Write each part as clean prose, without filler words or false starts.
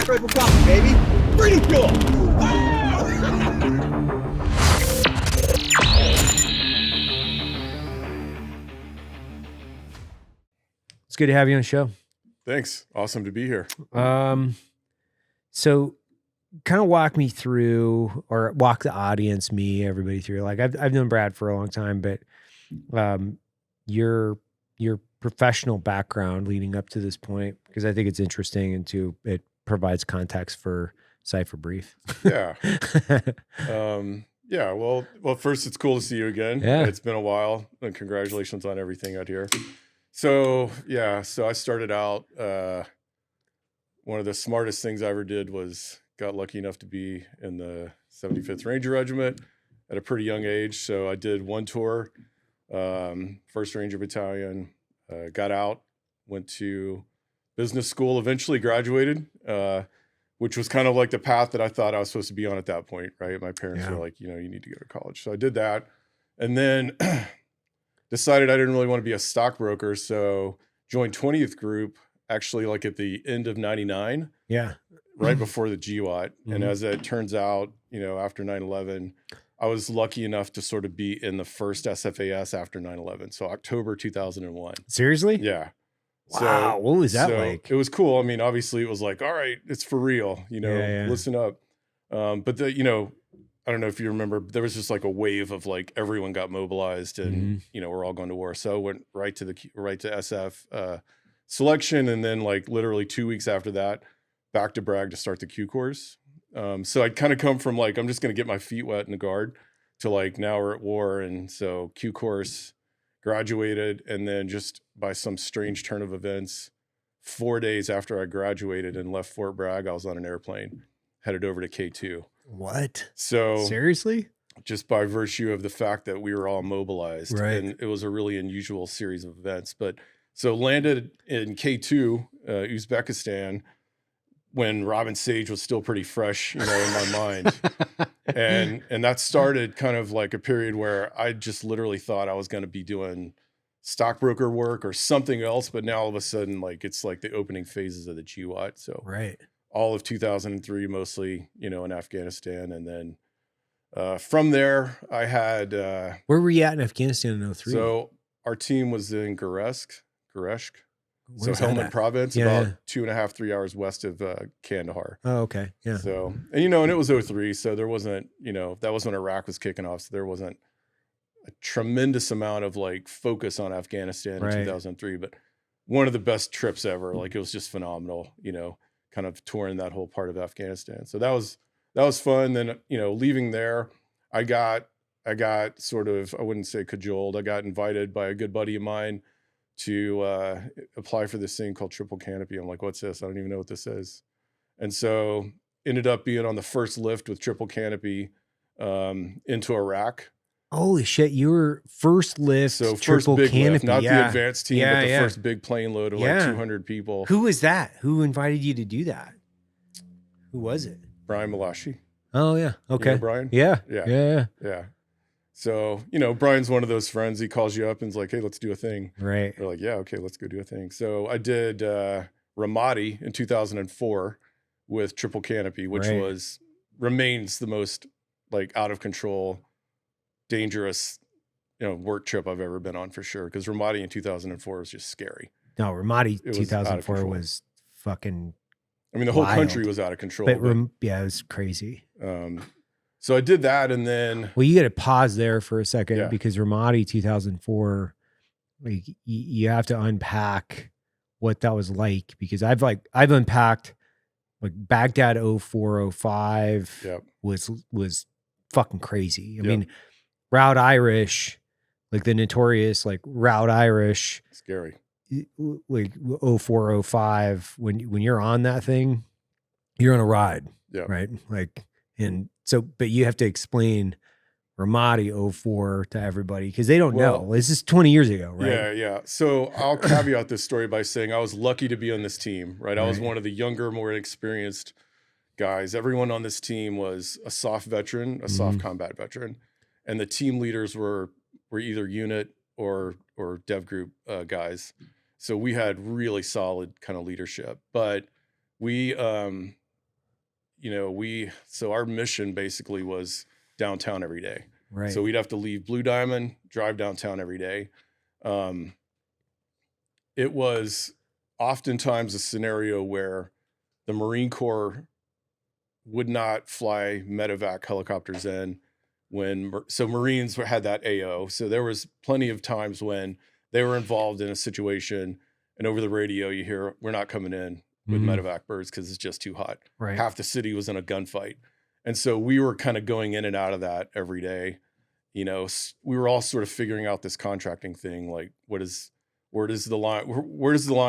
Black Rifle Coffee, baby. Breeding fuel. It's good to have you on the show. Thanks. Awesome to be here. So kind of walk me through, or walk the audience, me, everybody through. Like I've known Brad for a long time, but your professional background leading up to this point, because I think it's interesting, and it provides context for Cipher Brief. Yeah. Yeah. Well, first, it's cool to see you again. Yeah. It's been a while, and congratulations on everything out here. So I started out, one of the smartest things I ever did was got lucky enough to be in the 75th Ranger Regiment at a pretty young age. So I did one tour, 1st Ranger Battalion, got out, went to business school, eventually graduated, which was kind of like the path that I thought I was supposed to be on at that point, right? My parents were like, you need to go to college. So I did that. And then decided I didn't really want to be a stockbroker. So joined 20th Group, actually like at the end of 99. Yeah. Right before the GWAT. Mm-hmm. And as it turns out, after 9/11, I was lucky enough to sort of be in the first SFAS after 9/11. So October 2001. Seriously? Yeah. Wow. What was that like? It was cool. I mean, obviously it was like, all right, it's for real, listen up. But I don't know if you remember, but there was just like a wave of like everyone got mobilized and, we're all going to war. So I went right to SF selection. And then like literally 2 weeks after that, back to Bragg to start the Q course. So I'd kind of come from like, I'm just going to get my feet wet in the guard to like, now we're at war. And so Q course, graduated. And then just by some strange turn of events, 4 days after I graduated and left Fort Bragg, I was on an airplane headed over to K2. What? So seriously? Just by virtue of the fact that we were all mobilized, right. And it was a really unusual series of events. But so landed in K2, Uzbekistan, when Robin Sage was still pretty fresh, in my mind. And that started kind of like a period where I just literally thought I was going to be doing stockbroker work or something else. But now all of a sudden, like, it's like the opening phases of the GWAT. So right. All of 2003, mostly, in Afghanistan. And then from there, I had... where were you at in Afghanistan in 03? So our team was in Gereshk. So Helmand Province, about 2.5, 3 hours west of Kandahar. Oh, okay. Yeah. So, and it was 03. So there wasn't, that was when Iraq was kicking off. So there wasn't a tremendous amount of like focus on Afghanistan in 2003, but one of the best trips ever. Like it was just phenomenal, kind of touring that whole part of Afghanistan. So that was fun. Then, leaving there, I got sort of, I wouldn't say cajoled. I got invited by a good buddy of mine to apply for this thing called Triple Canopy. I'm like, what's this? I don't even know what this is. And so ended up being on the first lift with Triple Canopy into Iraq. Holy shit, you were first lift, so Triple first big Canopy. Lift, not the advanced team, but the yeah. first big plane load of like 200 people. Who was that? Who invited you to do that? Who was it? Brian Malashi. Oh yeah. Okay. You know Brian? Yeah. So, Brian's one of those friends. He calls you up and is like, hey, let's do a thing. Right. You're like, yeah, okay, let's go do a thing. So I did Ramadi in 2004 with Triple Canopy, which remains the most like out of control, dangerous, work trip I've ever been on for sure. Because Ramadi in 2004 was just scary. No, Ramadi 2004 was fucking the whole country was out of control. But it was crazy. So I did that, and then... Well, you got to pause there for a second because Ramadi 2004, like you have to unpack what that was like, because I've unpacked like Baghdad 0405 was fucking crazy. I mean, Route Irish, like the notorious like Route Irish, scary. Like 0405, when you're on that thing, you're on a ride, right? Like, and so, but you have to explain Ramadi 04 to everybody because they don't know. This is 20 years ago, right? Yeah. So I'll caveat this story by saying I was lucky to be on this team, right? I was one of the younger, more experienced guys. Everyone on this team was a soft veteran, a soft combat veteran, and the team leaders were either unit or dev group guys. So we had really solid kind of leadership, but we so our mission basically was downtown every day. Right. So we'd have to leave Blue Diamond, drive downtown every day. It was oftentimes a scenario where the Marine Corps would not fly medevac helicopters in so Marines had that AO. So there was plenty of times when they were involved in a situation and over the radio you hear, we're not coming in with medevac birds because it's just too hot. Right. Half the city was in a gunfight. And so we were kind of going in and out of that every day. We were all sort of figuring out this contracting thing, like where does the line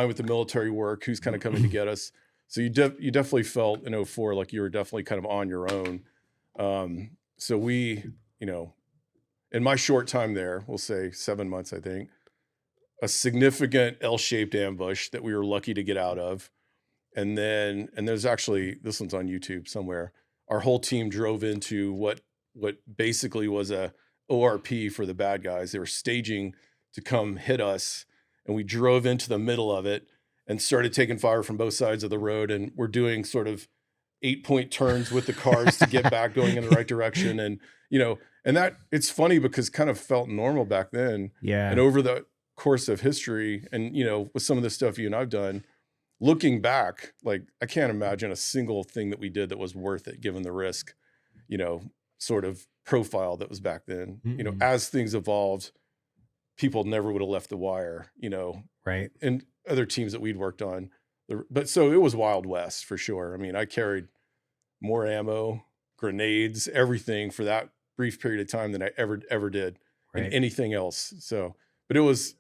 with the military work? Who's kind of coming to get us? So you definitely felt in 2004 like you were definitely kind of on your own. So we, in my short time there, we'll say 7 months, I think, a significant L-shaped ambush that we were lucky to get out of. And there's actually, this one's on YouTube somewhere. Our whole team drove into what basically was a ORP for the bad guys. They were staging to come hit us, and we drove into the middle of it and started taking fire from both sides of the road. And we're doing sort of 8-point turns with the cars to get back going in the right direction. And, and that it's funny because kind of felt normal back then. Yeah. And over the course of history and, with some of the stuff you and I've done, looking back, like I can't imagine a single thing that we did that was worth it, given the risk, sort of profile that was back then. As things evolved, people never would have left the wire, right. And other teams that we'd worked on. But so it was Wild West for sure. I mean, I carried more ammo, grenades, everything for that brief period of time than I ever did in anything else. So, but it was,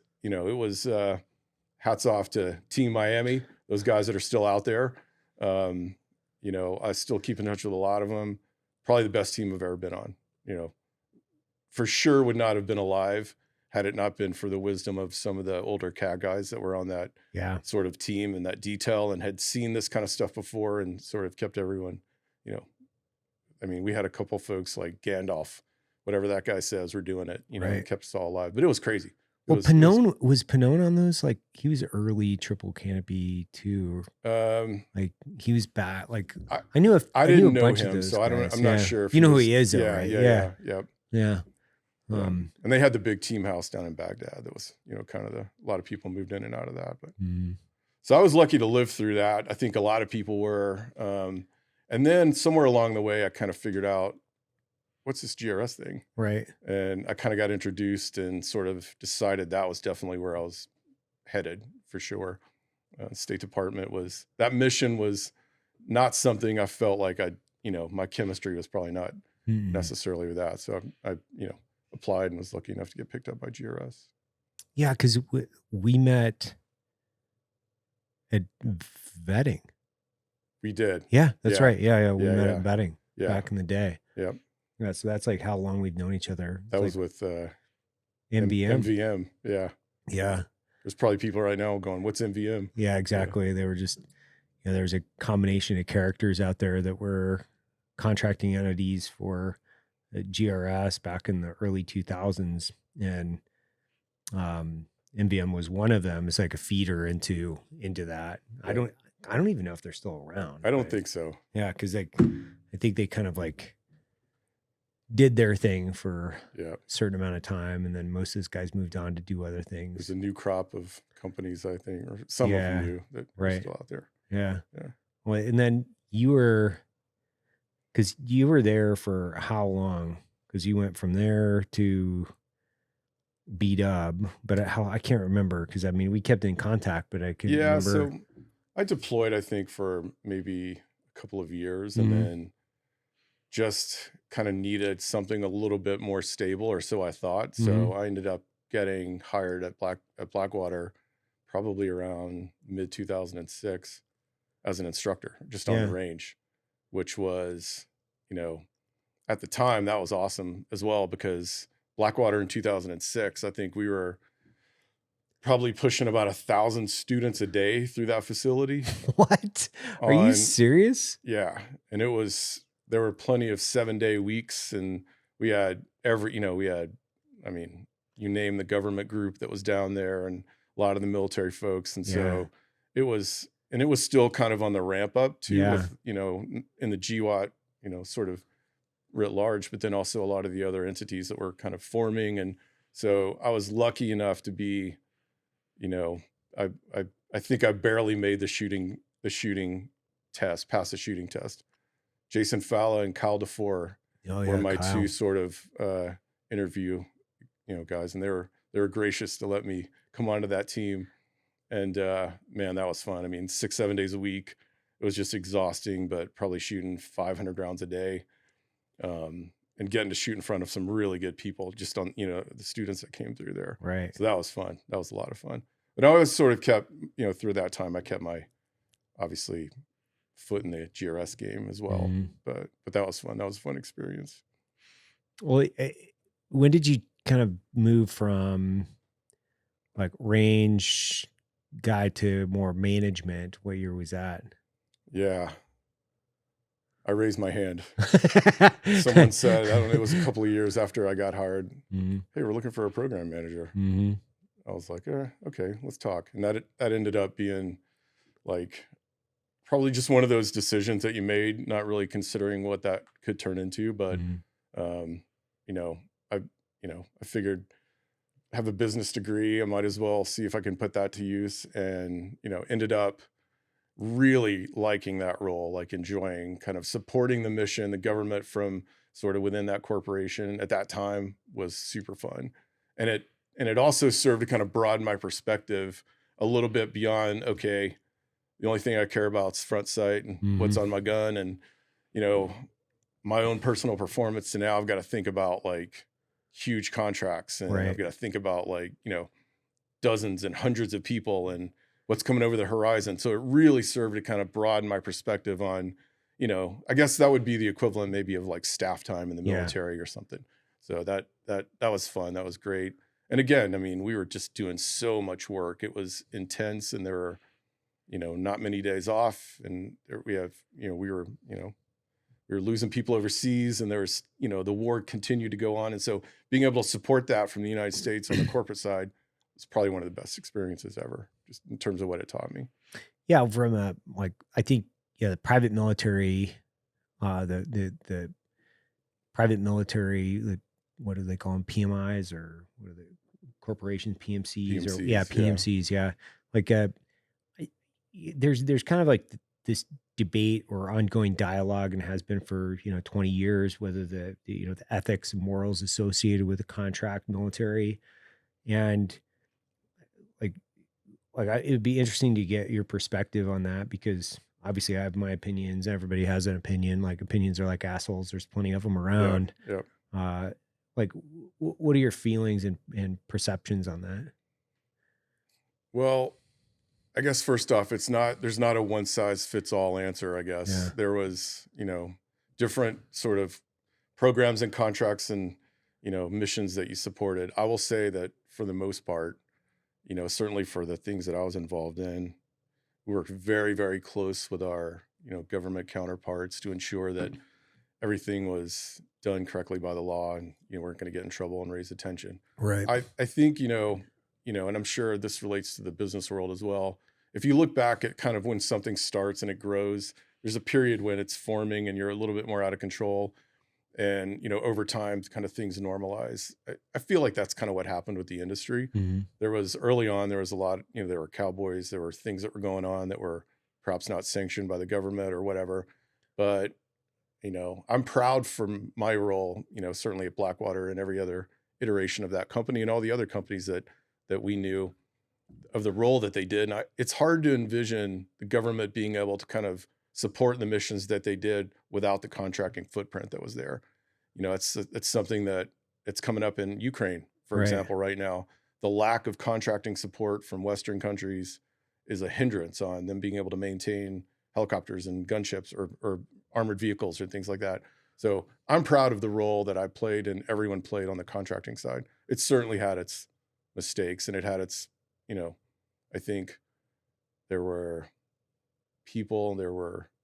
hats off to Team Miami, those guys that are still out there. I still keep in touch with a lot of them. Probably the best team I've ever been on, for sure would not have been alive had it not been for the wisdom of some of the older CAG guys that were on that sort of team and that detail and had seen this kind of stuff before and sort of kept everyone, I mean, we had a couple folks like Gandalf, whatever that guy says, we're doing it, and kept us all alive, but it was crazy. Was Pannone on those? Like he was early triple canopy too. Like he was bad. Like I knew I didn't knew a know bunch him, of those so guys. I'm not sure. If you know who he is, though, right? Yeah. And they had the big team house down in Baghdad. That was, kind of a lot of people moved in and out of that. But so I was lucky to live through that. I think a lot of people were. And then somewhere along the way, I kind of figured out what's this GRS thing, right? And I kind of got introduced and sort of decided that was definitely where I was headed for sure. State Department that mission was not something I felt like my chemistry was probably not necessarily with that. So I applied and was lucky enough to get picked up by GRS. Yeah, because we met at vetting. We did. Yeah, that's right. Yeah. We met at vetting back in the day. Yep. Yeah, so that's like how long we've known each other. That was with MVM. MVM. Yeah. Yeah. There's probably people right now going, "What's MVM?" Yeah, exactly. They were just, there was a combination of characters out there that were contracting entities for GRS back in the early 2000s, and MVM was one of them. It's like a feeder into that. Yeah. I don't even know if they're still around. I don't think so. Yeah, because I think they kind of like did their thing for a certain amount of time, and then most of those guys moved on to do other things. There's a new crop of companies, I think, or some of them new that are still out there. Yeah. Well, and then you were there for how long? Because you went from there to B-Dub, but I can't remember, because I mean we kept in contact, but I couldn't remember. So I deployed, I think, for maybe a couple of years, and then just kind of needed something a little bit more stable, or so I thought. So I ended up getting hired at Blackwater probably around mid 2006 as an instructor, just on the range, which was, at the time that was awesome as well, because Blackwater in 2006, I think we were probably pushing about 1,000 students a day through that facility. What? Are you serious? Yeah. And there were plenty of 7-day weeks, and we had you name the government group that was down there and a lot of the military folks. And so it was and it was still kind of on the ramp up too, Yeah. with, in the GWAT, sort of writ large, but then also a lot of the other entities that were kind of forming. And so I was lucky enough to be, I think I barely made the shooting test, pass the shooting test. Jason Falla and Kyle DeFore were my Kyle. two sort of interview, guys, and they were gracious to let me come onto that team. And man, that was fun. I mean, 6-7 days a week. It was just exhausting, but probably shooting 500 rounds a day, and getting to shoot in front of some really good people, just on the students that came through there. Right. So that was fun. That was a lot of fun. But I always sort of kept, through that time, I kept my obviously foot in the GRS game as well. Mm-hmm. But that was fun. That was a fun experience. Well, when did you kind of move from like range guy to more management? What year was that? Yeah. I raised my hand. Someone said, I don't know, it was a couple of years after I got hired. Mm-hmm. Hey, we're looking for a program manager. Mm-hmm. I was like, okay, let's talk. And that ended up being like probably just one of those decisions that you made, not really considering what that could turn into. But, I figured I have a business degree. I might as well see if I can put that to use, and, ended up really liking that role, like enjoying kind of supporting the mission, the government from sort of within that corporation at that time was super fun. And it also served to kind of broaden my perspective a little bit beyond, okay, the only thing I care about is front sight and what's on my gun and, my own personal performance. So now I've got to think about like huge contracts, and I've got to think about like, dozens and hundreds of people and what's coming over the horizon. So it really served to kind of broaden my perspective on, I guess that would be the equivalent maybe of like staff time in the military or something. So that was fun. That was great. And again, I mean, we were just doing so much work. It was intense, and there were, not many days off, and we were losing people overseas, and there was, the war continued to go on. And so being able to support that from the United States on the corporate side was probably one of the best experiences ever, just in terms of what it taught me. Yeah. From I think, the private military, the private military, what do they call them? PMIs, or what are the corporations? PMCs. PMCs. Yeah. Like, there's kind of like this debate or ongoing dialogue, and has been for 20 years, whether the ethics and morals associated with the contract military, and it would be interesting to get your perspective on that, because obviously I have my opinions. Everybody has an opinion. Like, opinions are like assholes. There's plenty of them around. Yeah. What are your feelings and perceptions on that? Well, I guess first off, there's not a one size fits all answer, I guess. Yeah. There was, different sort of programs and contracts and, missions that you supported. I will say that for the most part, certainly for the things that I was involved in, we worked very, very close with our, government counterparts to ensure that everything was done correctly by the law, and, weren't going to get in trouble and raise attention. Right. I think, and I'm sure this relates to the business world as well. If you look back at kind of when something starts and it grows, there's a period when it's forming and you're a little bit more out of control. And, over time, kind of things normalize. I feel like that's kind of what happened with the industry. Mm-hmm. Early on, there was a lot, there were cowboys, there were things that were going on that were perhaps not sanctioned by the government or whatever. But, I'm proud from my role, certainly at Blackwater and every other iteration of that company and all the other companies that we knew, of the role that they did. And it's hard to envision the government being able to kind of support the missions that they did without the contracting footprint that was there. It's something that it's coming up in Ukraine, for example, right now. The lack of contracting support from Western countries is a hindrance on them being able to maintain helicopters and gunships or armored vehicles or things like that. So I'm proud of the role that I played and everyone played on the contracting side. It certainly had its mistakes, and it had its, I think there were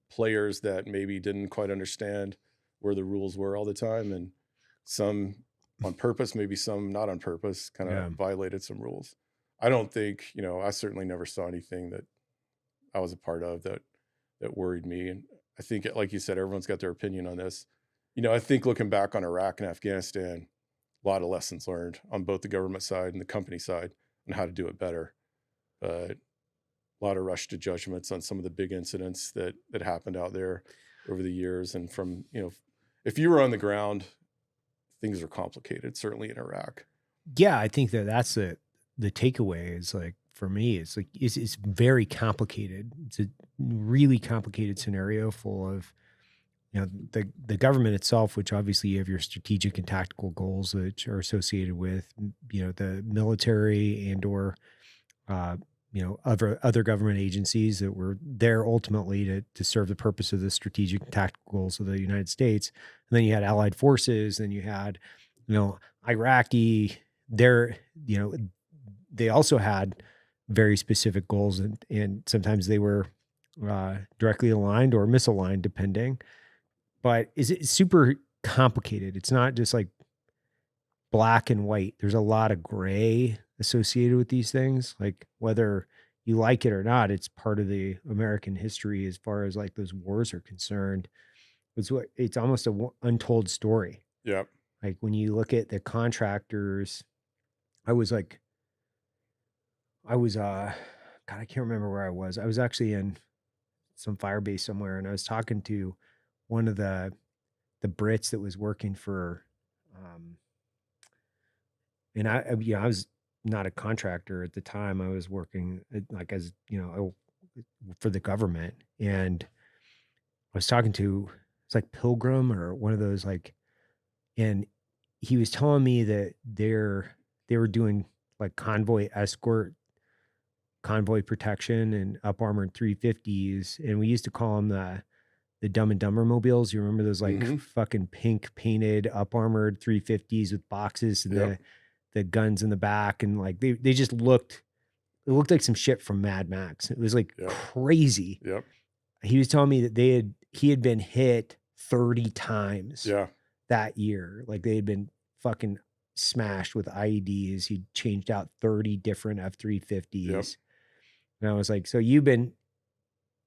players that maybe didn't quite understand where the rules were all the time, and some on purpose, maybe some not on purpose, kind of violated some rules. I don't think, I certainly never saw anything that I was a part of that worried me. And I think, like you said, everyone's got their opinion on this. I think looking back on Iraq and Afghanistan, a lot of lessons learned on both the government side and the company side on how to do it better. But a lot of rush to judgments on some of the big incidents that happened out there over the years. And from, if you were on the ground, things are complicated, certainly in Iraq. Yeah, I think that's the takeaway is like, for me, it's like, it's very complicated. It's a really complicated scenario full of, the government itself, which obviously you have your strategic and tactical goals that are associated with, the military and or, other government agencies that were there ultimately to serve the purpose of the strategic and tactical goals of the United States. And then you had allied forces, then you had, Iraqi there, they also had very specific goals and sometimes they were directly aligned or misaligned depending. But it's super complicated. It's not just like black and white. There's a lot of gray associated with these things. Like whether you like it or not, it's part of the American history as far as like those wars are concerned. It's almost an untold story. Yeah. Like when you look at the contractors, I can't remember where I was. I was actually in some fire base somewhere and I was talking to one of the Berets that was working for, and I was not a contractor at the time. I was working like as, for the government. And I was talking to, it's like Pilgrim or one of those like, and he was telling me that they were doing like convoy escort, convoy protection and up armored 350s. And we used to call them the Dumb and Dumber mobiles. You remember those like fucking pink painted up armored 350s with boxes and the guns in the back. And like, they just looked like some shit from Mad Max. It was like crazy. Yep. He was telling me that he had been hit 30 times that year. Like they had been fucking smashed with IEDs. He changed out 30 different F-350s. Yep. And I was like, so you've been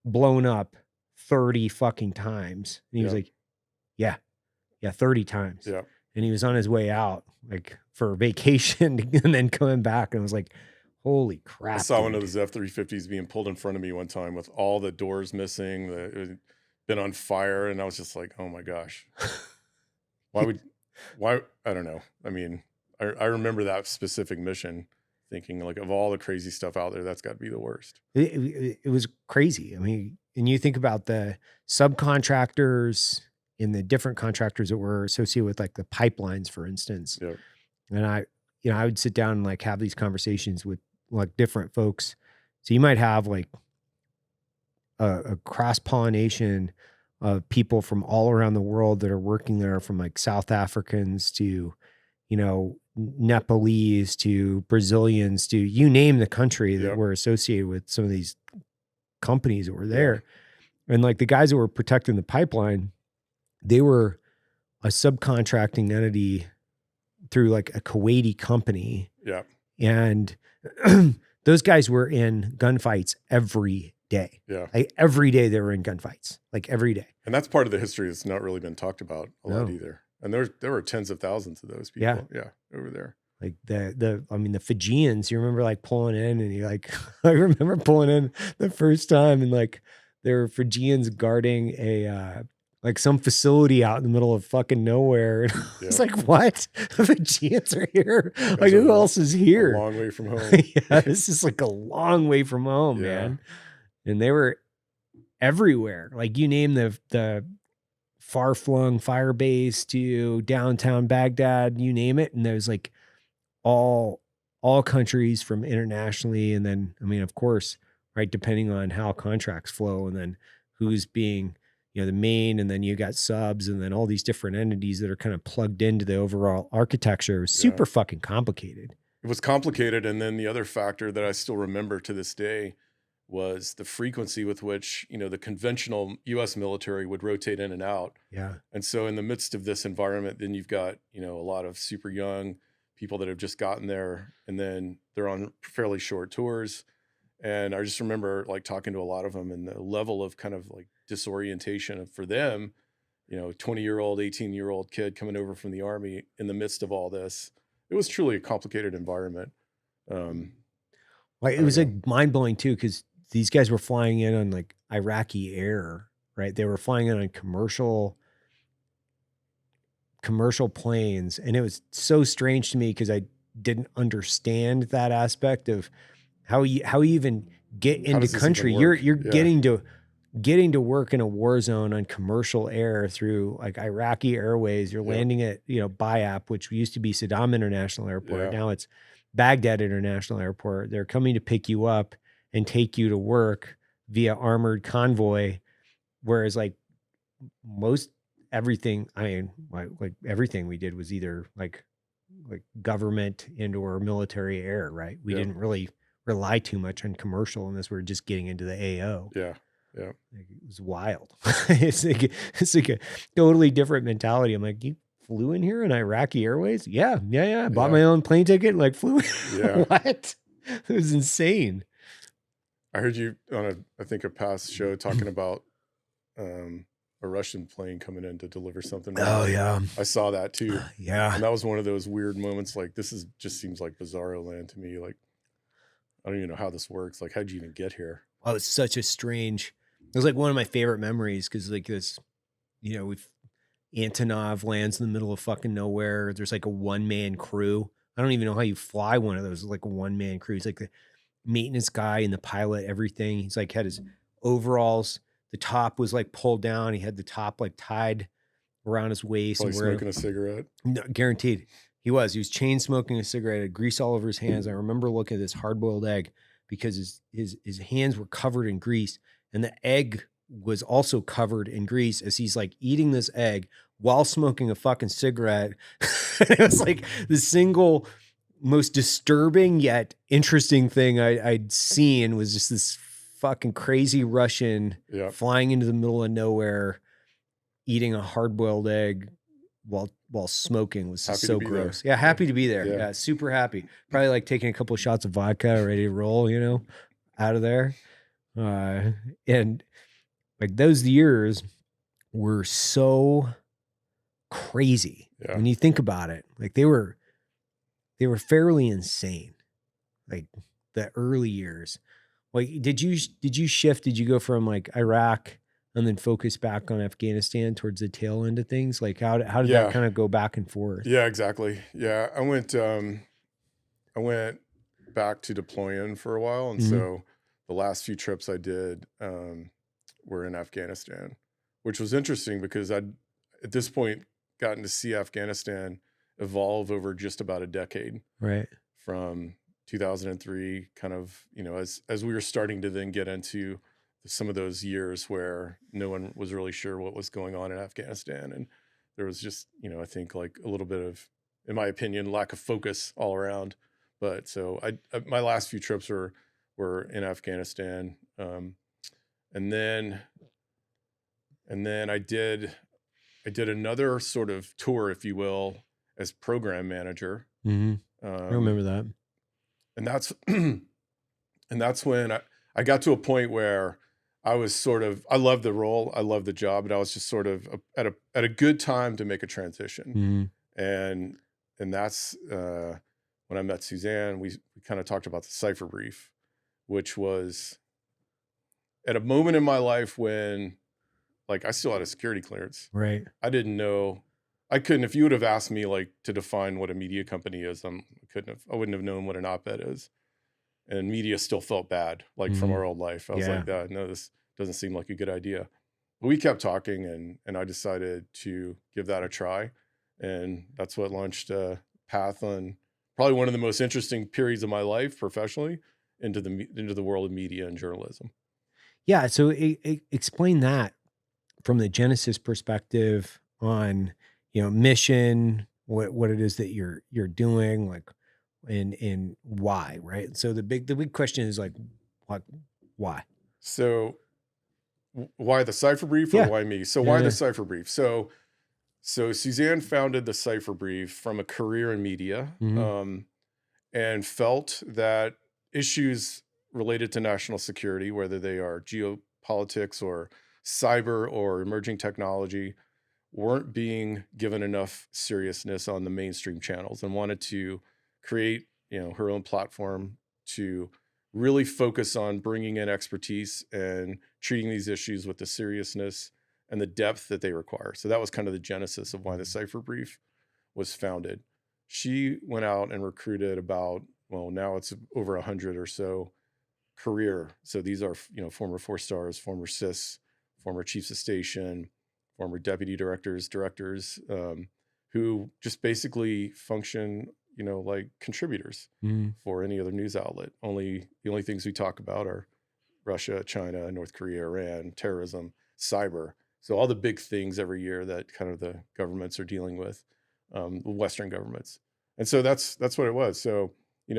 blown up 30 fucking times. And he was like, yeah, 30 times. Yeah. And he was on his way out like for vacation and then coming back. And I was like, holy crap. I saw one of those F-350s being pulled in front of me one time with all the doors missing. It had been on fire. And I was just like, oh my gosh. Why? I don't know. I mean, I remember that specific mission thinking like of all the crazy stuff out there, that's got to be the worst. It was crazy. I mean, and you think about the subcontractors and the different contractors that were associated with like the pipelines, for instance. Yep. And I would sit down and like have these conversations with like different folks. So you might have like a cross-pollination of people from all around the world that are working there, from like South Africans to, Nepalese to Brazilians to you name the country that were associated with some of these companies that were there. And like the guys that were protecting the pipeline, they were a subcontracting entity through like a Kuwaiti company. Yeah. And those guys were in gunfights every day. Yeah. Like every day they were in gunfights, like every day. And that's part of the history that's not really been talked about a lot either. And there were tens of thousands of those people. Yeah. Over there. Like the Fijians, you remember like pulling in and you're like, I remember pulling in the first time and like there were Fijians guarding like some facility out in the middle of fucking nowhere. And it's like, what? The Fijians are here. Like who else is here? A long way from home. This is like a long way from home, man. And they were everywhere. Like you name the far-flung fire base to downtown Baghdad, you name it. And there's like all countries from internationally. And then, I mean, of course, right, depending on how contracts flow and then who's being, the main, and then you got subs and then all these different entities that are kind of plugged into the overall architecture. It was super fucking complicated. It was complicated. And then the other factor that I still remember to this day was the frequency with which, the conventional U.S. military would rotate in and out. Yeah. And so in the midst of this environment, then you've got, a lot of super young people that have just gotten there and then they're on fairly short tours And I just remember like talking to a lot of them and the level of kind of like disorientation for them, 20-year-old, 18-year-old kid coming over from the Army in the midst of all this. It was truly a complicated environment. Like it was like mind blowing too, because these guys were flying in on like Iraqi air, right? They were flying in on commercial planes, and it was so strange to me because I didn't understand that aspect of how you even get into country. You're getting to work in a war zone on commercial air through like Iraqi Airways. You're landing at Bayap, which used to be Saddam International Airport. Now it's Baghdad International Airport. They're coming to pick you up and take you to work via armored convoy, whereas like everything everything we did was either like government and or military air, right? We didn't really rely too much on commercial unless we were just getting into the AO. Yeah. Like, it was wild. It's like a totally different mentality. I'm like, you flew in here on Iraqi Airways? Yeah. I bought my own plane ticket and like flew in. Yeah. What? It was insane. I heard you on a past show talking about a Russian plane coming in to deliver something. Oh yeah. I saw that too. Yeah. And that was one of those weird moments. Like just seems like bizarro land to me. Like, I don't even know how this works. Like, how'd you even get here? Oh, it's such a strange, it was like one of my favorite memories. Cause like this, Antonov lands in the middle of fucking nowhere. There's like a 1-man crew. I don't even know how you fly one of those, like a 1-man crew. He's like the maintenance guy and the pilot, everything. He's like had his overalls. The top was like pulled down. He had the top like tied around his waist. Probably smoking a cigarette. No, guaranteed. He was chain smoking a cigarette, had grease all over his hands. I remember looking at this hard-boiled egg because his hands were covered in grease, and the egg was also covered in grease as he's like eating this egg while smoking a fucking cigarette. It was like the single most disturbing yet interesting thing I'd seen was just this fucking crazy Russian flying into the middle of nowhere, eating a hard-boiled egg while smoking was so gross. Yeah, happy to be there. Yeah, super happy. Probably like taking a couple of shots of vodka, ready to roll, out of there. And like those years were so crazy when you think about it. Like they were fairly insane. Like the early years. Like did you shift? Did you go from like Iraq and then focus back on Afghanistan towards the tail end of things? Like how did that kind of go back and forth? Yeah, exactly. Yeah. I went back to deploying for a while. And so the last few trips I did were in Afghanistan, which was interesting because I'd at this point gotten to see Afghanistan evolve over just about a decade. Right. From 2003, kind of, as we were starting to then get into some of those years where no one was really sure what was going on in Afghanistan. And there was just, I think like a little bit of, in my opinion, lack of focus all around. But so my last few trips were in Afghanistan. And then I did another sort of tour, if you will, as program manager. I remember that. And that's when I got to a point where I was I loved the role, I loved the job, and I was just sort of at a good time to make a transition. And that's when I met Suzanne. We kind of talked about the Cipher Brief, which was at a moment in my life when, like, I still had a security clearance. Right. I didn't know. I couldn't. If you would have asked me like to define what a media company is, I wouldn't have known what an op-ed is. And media still felt bad, like from our old life. I was like, no, this doesn't seem like a good idea. But we kept talking, and I decided to give that a try. And that's what launched a path on probably one of the most interesting periods of my life professionally into the world of media and journalism. Yeah. So explain that from the Genesis perspective on, mission, what it is that you're doing, like, and why, right? So the big question is like why? So why the Cipher Brief or why me? So why the Cipher Brief? So Suzanne founded the Cipher Brief from a career in media, and felt that issues related to national security, whether they are geopolitics or cyber or emerging technology, weren't being given enough seriousness on the mainstream channels, and wanted to create, her own platform to really focus on bringing in expertise and treating these issues with the seriousness and the depth that they require. So that was kind of the genesis of why the Cipher Brief was founded. She went out and recruited about, well, now it's over 100 or so career. So these are, former 4-stars, former CIS, former chiefs of station, former deputy directors, who just basically function, like contributors for any other news outlet. The only things we talk about are Russia, China, North Korea, Iran, terrorism, cyber. So all the big things every year that kind of the governments are dealing with, Western governments. And so that's what it was. So,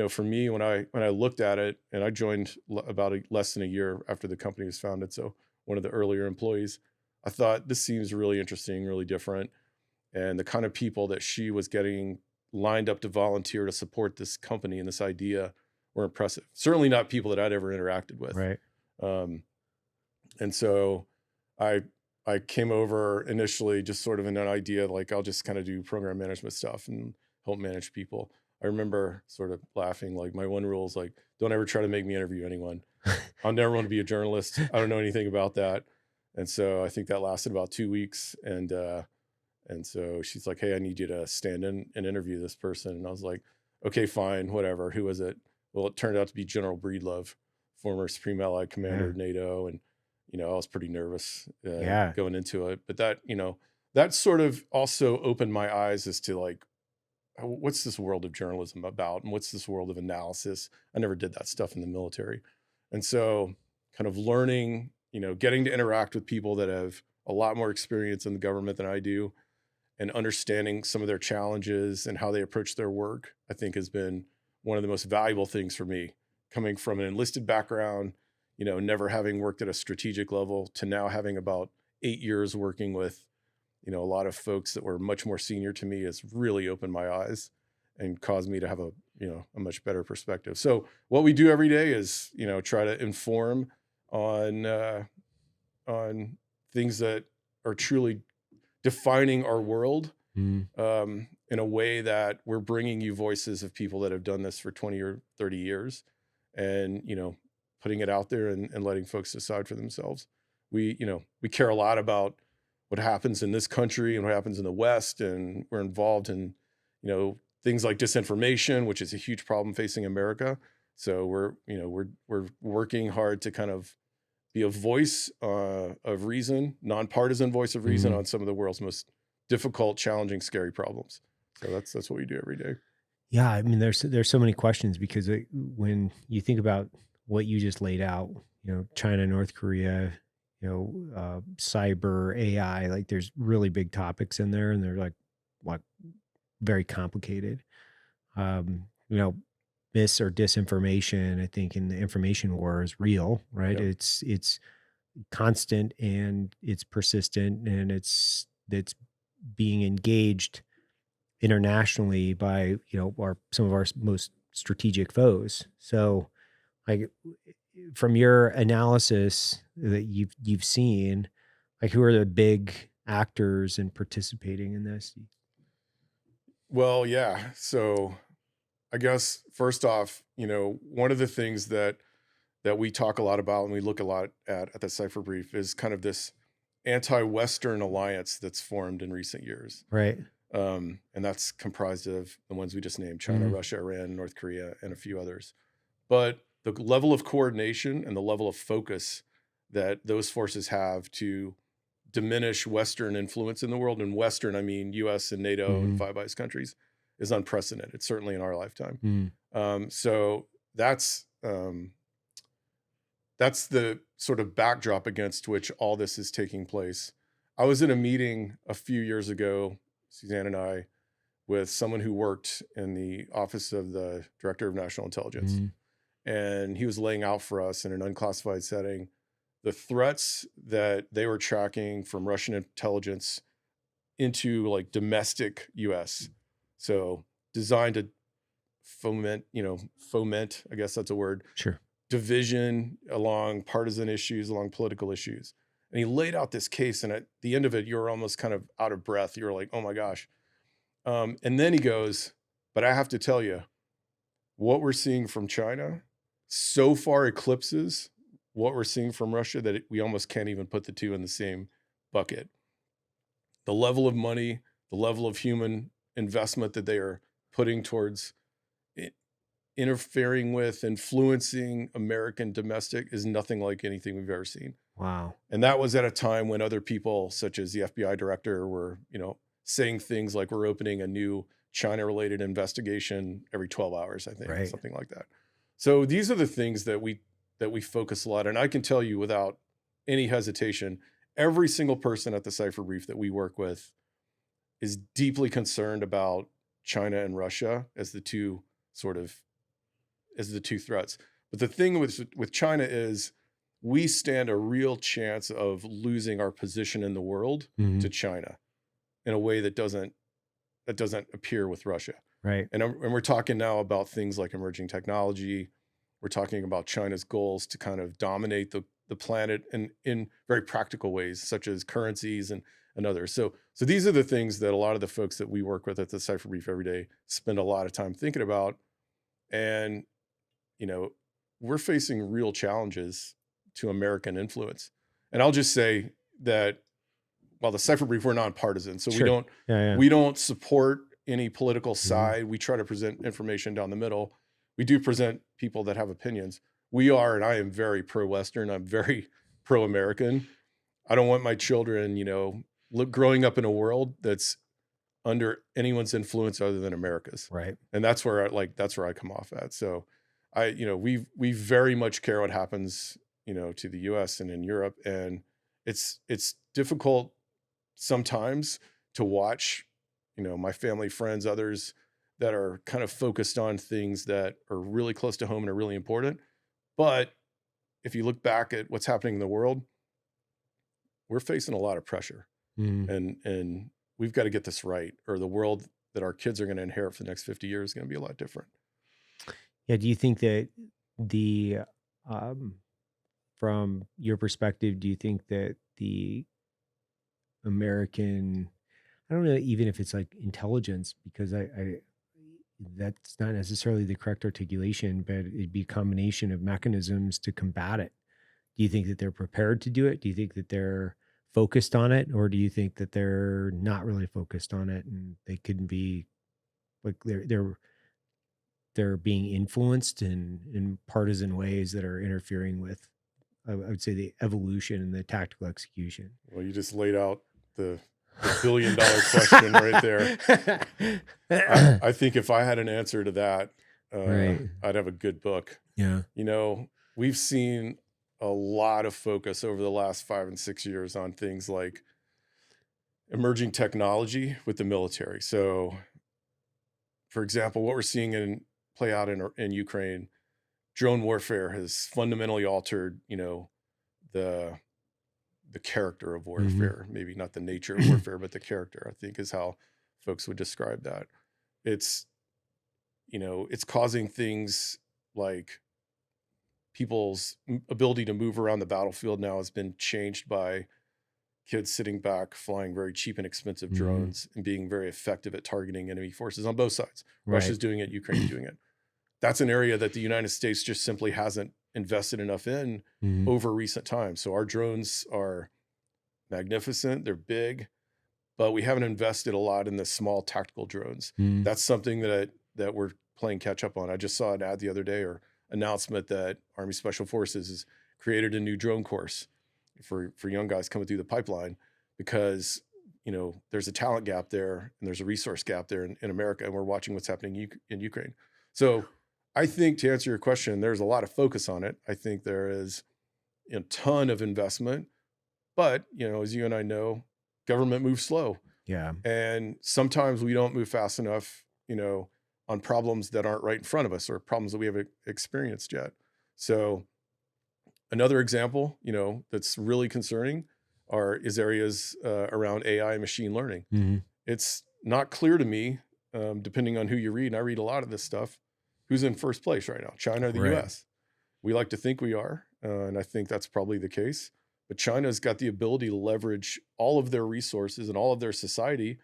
for me, when I looked at it, and I joined about less than a year after the company was founded, so one of the earlier employees, I thought this seems really interesting, really different. And the kind of people that she was getting lined up to volunteer to support this company and this idea were impressive. Certainly not people that I'd ever interacted with. Right. And so I came over initially just sort of in an idea, like I'll just kind of do program management stuff and help manage people. I remember sort of laughing, like my one rule is like, don't ever try to make me interview anyone. I'll never want to be a journalist. I don't know anything about that. And so I think that lasted about 2 weeks. And so she's like, hey, I need you to stand in and interview this person. And I was like, okay, fine, whatever. Who was it? Well, it turned out to be General Breedlove, former Supreme Allied Commander of NATO. And, I was pretty nervous going into it. But that, that sort of also opened my eyes as to like, what's this world of journalism about? And what's this world of analysis? I never did that stuff in the military. And so kind of learning, getting to interact with people that have a lot more experience in the government than I do, and understanding some of their challenges and how they approach their work, I think has been one of the most valuable things for me, coming from an enlisted background, never having worked at a strategic level, to now having about 8 years working with, a lot of folks that were much more senior to me, has really opened my eyes and caused me to have a much better perspective. So what we do every day is, try to inform on things that are truly defining our world in a way that we're bringing you voices of people that have done this for 20 or 30 years, and, putting it out there and letting folks decide for themselves. We care a lot about what happens in this country and what happens in the West, and we're involved in, things like disinformation, which is a huge problem facing America. So we're working hard to kind of be a voice of reason, nonpartisan voice of reason on some of the world's most difficult, challenging, scary problems. So that's what we do every day. Yeah, I mean, there's so many questions, because when you think about what you just laid out, China, North Korea, cyber, AI, like there's really big topics in there, and they're like very complicated. Mis or disinformation, I think, in the information war is real, right? Yep. It's constant, and it's persistent, and it's being engaged internationally by some of our most strategic foes. So, like, from your analysis that you've seen, like, who are the big actors in participating in this? Well, yeah. So I guess first off, one of the things that we talk a lot about and we look a lot at the Cipher Brief is kind of this anti-Western alliance that's formed in recent years. Right. And that's comprised of the ones we just named: China, Russia, Iran, North Korea, and a few others. But the level of coordination and the level of focus that those forces have to diminish Western influence in the world, and Western, I mean US and NATO and Five Eyes countries, is unprecedented, certainly in our lifetime. So that's the sort of backdrop against which all this is taking place. I was in a meeting a few years ago, Suzanne and I, with someone who worked in the office of the Director of National Intelligence. And he was laying out for us in an unclassified setting the threats that they were tracking from Russian intelligence into like domestic US. So designed to foment, I guess that's a word. Sure. division along partisan issues, along political issues. And he laid out this case, and at the end of it, you were almost kind of out of breath. You were like, oh my gosh. And then he goes, but I have to tell you, what we're seeing from China so far eclipses what we're seeing from Russia that we almost can't even put the two in the same bucket. The level of money, the level of human investment that they are putting towards interfering with, influencing American domestic is nothing like anything we've ever seen. Wow. And that was at a time when other people, such as the FBI director, were, saying things like we're opening a new China-related investigation every 12 hours, I think, Right. something like that. So these are the things that we focus a lot. And I can tell you without any hesitation, every single person at the Cipher Brief that we work with is deeply concerned about China and Russia as the two threats. But the thing with China is we stand a real chance of losing our position in the world to China in a way that doesn't appear with Russia. Right. And we're talking now about things like emerging technology. We're talking about China's goals to kind of dominate the planet in very practical ways, such as currencies and others. So these are the things that a lot of the folks that we work with at the Cipher Brief every day spend a lot of time thinking about. And, we're facing real challenges to American influence. And I'll just say that while the Cipher Brief, we're nonpartisan, so Sure. we don't support any political side. We try to present information down the middle. We do present people that have opinions. And I am very pro-Western. I'm very pro-American. I don't want my children, growing up in a world that's under anyone's influence other than America's. Right. And that's where I come off at. So we very much care what happens, to the US and in Europe. And it's difficult sometimes to watch, my family, friends, others that are kind of focused on things that are really close to home and are really important. But if you look back at what's happening in the world, we're facing a lot of pressure. And we've got to get this right, or the world that our kids are going to inherit for the next 50 years is going to be a lot different. Yeah. Do you think that from your perspective, do you think that the American, I don't know, even if it's like intelligence, because I that's not necessarily the correct articulation, but it'd be a combination of mechanisms to combat it. Do you think that they're prepared to do it? Do you think that they're focused on it? Or do you think that they're not really focused on it and they couldn't be like they're being influenced in partisan ways that are interfering with, I would say, the evolution and the tactical execution? Well, you just laid out the billion-dollar question right there. I think if I had an answer to that, Right. I'd have a good book. Yeah. We've seen a lot of focus over the last 5 and 6 years on things like emerging technology with the military. So, for example, what we're seeing play out in Ukraine, drone warfare has fundamentally altered, the character of warfare. Maybe not the nature of warfare, but the character, I think, is how folks would describe that. It's causing things like people's ability to move around the battlefield now has been changed by kids sitting back, flying very cheap and expensive drones and being very effective at targeting enemy forces on both sides. Right. Russia's doing it, Ukraine's doing it. That's an area that the United States just simply hasn't invested enough in over recent times. So our drones are magnificent, they're big, but we haven't invested a lot in the small tactical drones. That's something that we're playing catch up on. I just saw an ad the other day or announcement that Army Special Forces has created a new drone course for young guys coming through the pipeline because, there's a talent gap there and there's a resource gap there in America, and we're watching what's happening in Ukraine. So I think, to answer your question, there's a lot of focus on it. I think there is a ton of investment, but, as you and I know, government moves slow. Yeah. And sometimes we don't move fast enough, on problems that aren't right in front of us or problems that we haven't experienced yet. So another example, that's really concerning is areas around AI and machine learning. It's not clear to me, depending on who you read, and I read a lot of this stuff, who's in first place right now, China or the Right. US? We like to think we are, and I think that's probably the case. But China's got the ability to leverage all of their resources and all of their society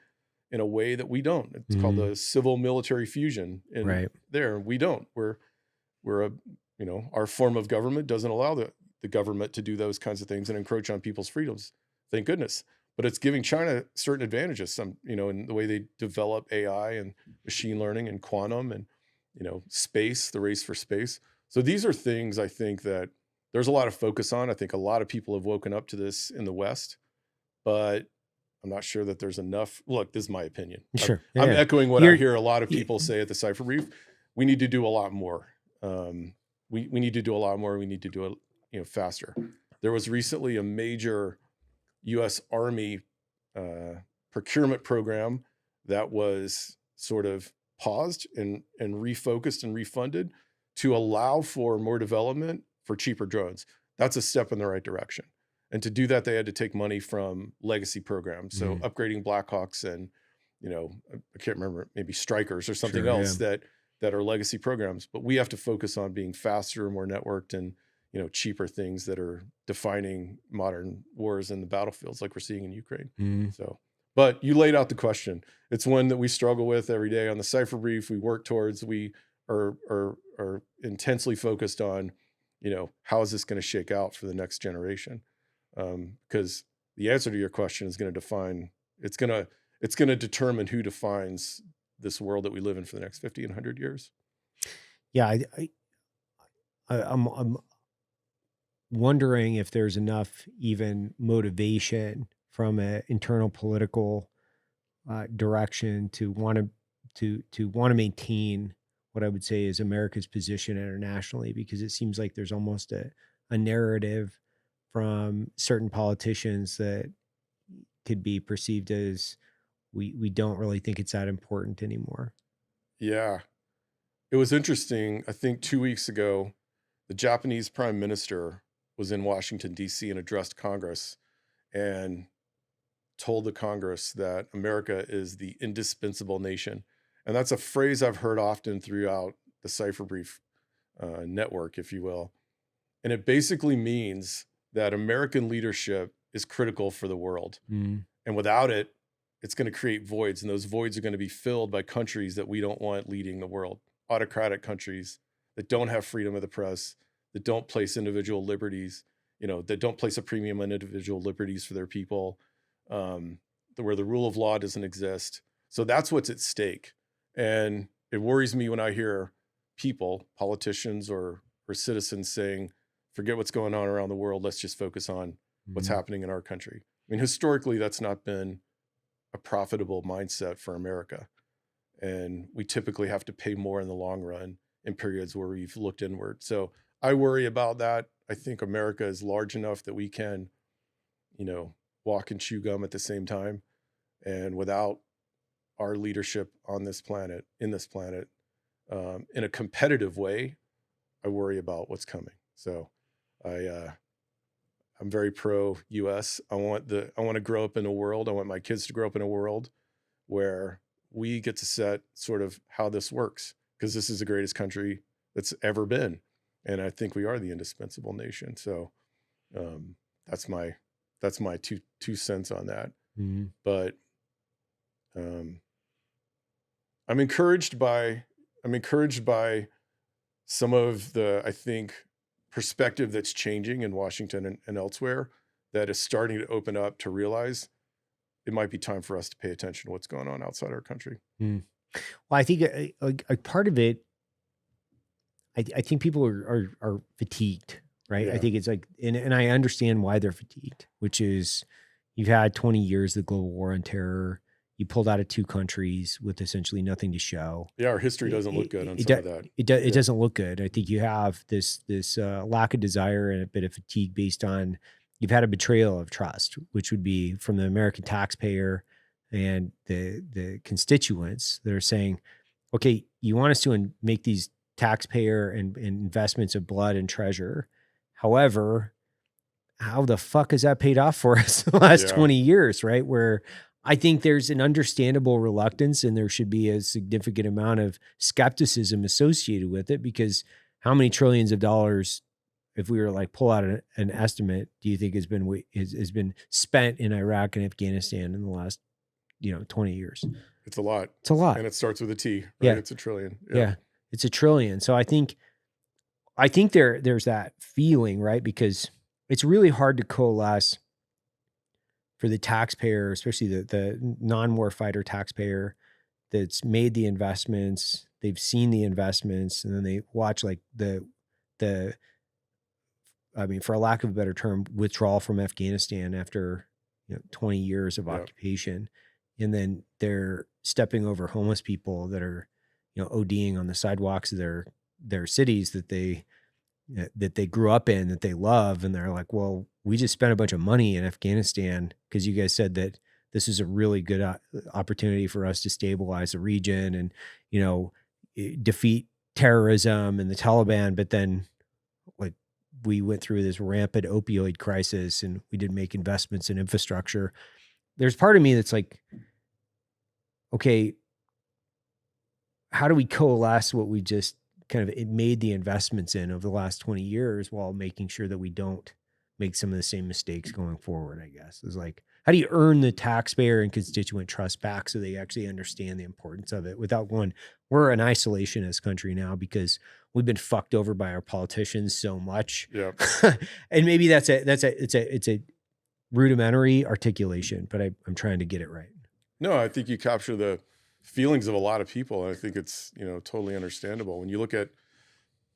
in a way that we don't. It's called the civil military fusion. And there, we don't. We're a, our form of government doesn't allow the government to do those kinds of things and encroach on people's freedoms. Thank goodness. But it's giving China certain advantages, in the way they develop AI and machine learning and quantum and, space, the race for space. So these are things I think that there's a lot of focus on. I think a lot of people have woken up to this in the West, but I'm not sure that there's enough. Look, this is my opinion. Sure. I'm echoing what I hear a lot of people say at the Cipher Brief. We need to do a lot more. We need to do a lot more. We need to do it, faster. There was recently a major U.S. Army procurement program that was sort of paused and refocused and refunded to allow for more development for cheaper drones. That's a step in the right direction. And to do that, they had to take money from legacy programs. So upgrading Blackhawks and, I can't remember, maybe Strikers or something else that are legacy programs. But we have to focus on being faster and more networked and, cheaper things that are defining modern wars in the battlefields like we're seeing in Ukraine. So, but you laid out the question. It's one that we struggle with every day on the Cipher Brief. We work towards, we are intensely focused on, how is this going to shake out for the next generation? Because the answer to your question is going to define, it's going to determine who defines this world that we live in for the next 50 and 100 years. Yeah. I'm wondering if there's enough even motivation from an internal political direction to want to maintain what I would say is America's position internationally, because it seems like there's almost a narrative from certain politicians that could be perceived as we don't really think it's that important anymore. Yeah. It was interesting. I think 2 weeks ago, the Japanese prime minister was in Washington, D.C. and addressed Congress and told the Congress that America is the indispensable nation. And that's a phrase I've heard often throughout the Cipher Brief network, if you will. And it basically means that American leadership is critical for the world. And without it, it's going to create voids. And those voids are going to be filled by countries that we don't want leading the world. Autocratic countries that don't have freedom of the press, that don't place individual liberties, that don't place a premium on individual liberties for their people, where the rule of law doesn't exist. So that's what's at stake. And it worries me when I hear people, politicians or citizens saying, forget what's going on around the world. Let's just focus on what's happening in our country. I mean, historically, that's not been a profitable mindset for America. And we typically have to pay more in the long run in periods where we've looked inward. So I worry about that. I think America is large enough that we can, walk and chew gum at the same time. And without our leadership on this planet, in a competitive way, I worry about what's coming. So I'm very pro US. I want to grow up in a world. I want my kids to grow up in a world where we get to set sort of how this works, because this is the greatest country that's ever been. And I think we are the indispensable nation. So that's my two cents on that. But I'm encouraged by some of the, I think, perspective that's changing in Washington and elsewhere, that is starting to open up to realize it might be time for us to pay attention to what's going on outside our country. Well, I think a part of it, I think people are fatigued, right? Yeah. I think it's like, and I understand why they're fatigued, which is you've had 20 years of the global war on terror. You pulled out of 2 countries with essentially nothing to show. Yeah, our history doesn't look good on some of that. It doesn't look good. I think you have this lack of desire and a bit of fatigue based on you've had a betrayal of trust, which would be from the American taxpayer and the constituents that are saying, okay, you want us to make these taxpayer and investments of blood and treasure. However, how the fuck has that paid off for us the last 20 years, right? Where I think there's an understandable reluctance and there should be a significant amount of skepticism associated with it, because how many trillions of dollars if we were like pull out an estimate, do you think has been spent in Iraq and Afghanistan in the last 20 years? It's a lot. It's a lot. And it starts with a T, right? Yeah. It's $1 trillion. Yeah. It's $1 trillion. So I think there's that feeling, right? Because it's really hard to coalesce for the taxpayer, especially the non-war fighter taxpayer that's made the investments, they've seen the investments, and then they watch like for a lack of a better term, withdrawal from Afghanistan after 20 years of occupation. And then they're stepping over homeless people that are, ODing on the sidewalks of their cities that they grew up in, that they love. And they're like, well, we just spent a bunch of money in Afghanistan because you guys said that this is a really good opportunity for us to stabilize the region and, defeat terrorism and the Taliban. But then like we went through this rampant opioid crisis and we didn't make investments in infrastructure. There's part of me that's like, okay, how do we coalesce what we just kind of made the investments in over the last 20 years while making sure that we don't make some of the same mistakes going forward, I guess. Is like, how do you earn the taxpayer and constituent trust back so they actually understand the importance of it without going, we're an isolationist country now because we've been fucked over by our politicians so much. Yeah. And maybe it's a rudimentary articulation, but I'm trying to get it right. No, I think you capture the feelings of a lot of people. I think it's, totally understandable. When you look at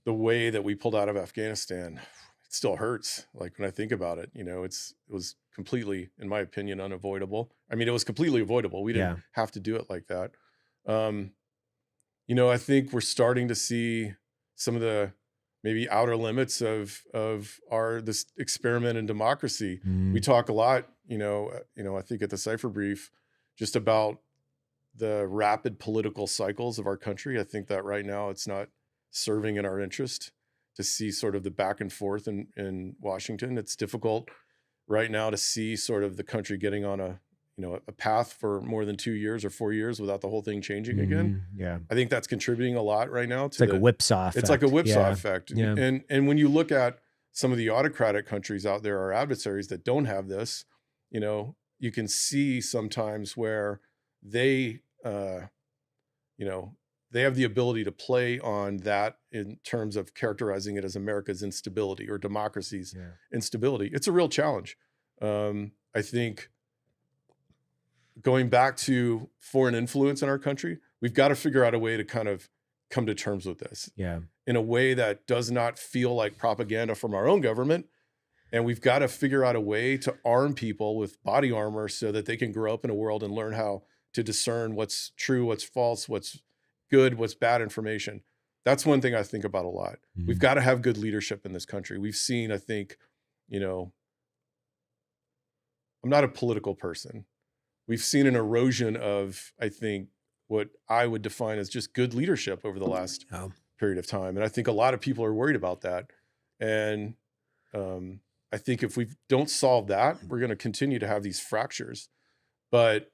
the way that we pulled out of Afghanistan, it still hurts. Like when I think about it, it was completely, in my opinion, unavoidable. I mean, it was completely avoidable. We didn't have to do it like that. I think we're starting to see some of the maybe outer limits of this experiment in democracy. We talk a lot, I think at the Cipher Brief, just about the rapid political cycles of our country. I think that right now it's not serving in our interest to see sort of the back and forth in Washington. It's difficult right now to see sort of the country getting on a path for more than 2 years or 4 years without the whole thing changing again. Yeah. I think that's contributing a lot right now. It's like a whipsaw effect. It's like a whipsaw effect. Yeah. And when you look at some of the autocratic countries out there, our adversaries that don't have this, you can see sometimes where they they have the ability to play on that in terms of characterizing it as America's instability or democracy's instability. It's a real challenge. I think going back to foreign influence in our country, we've got to figure out a way to kind of come to terms with this in a way that does not feel like propaganda from our own government. And we've got to figure out a way to arm people with body armor so that they can grow up in a world and learn how to discern what's true, what's false, what's good, what's bad information. That's one thing I think about a lot. Mm-hmm. We've got to have good leadership in this country. We've seen, I think, I'm not a political person. We've seen an erosion of, I think, what I would define as just good leadership over the last period of time. And I think a lot of people are worried about that. And I think if we don't solve that, we're going to continue to have these fractures. But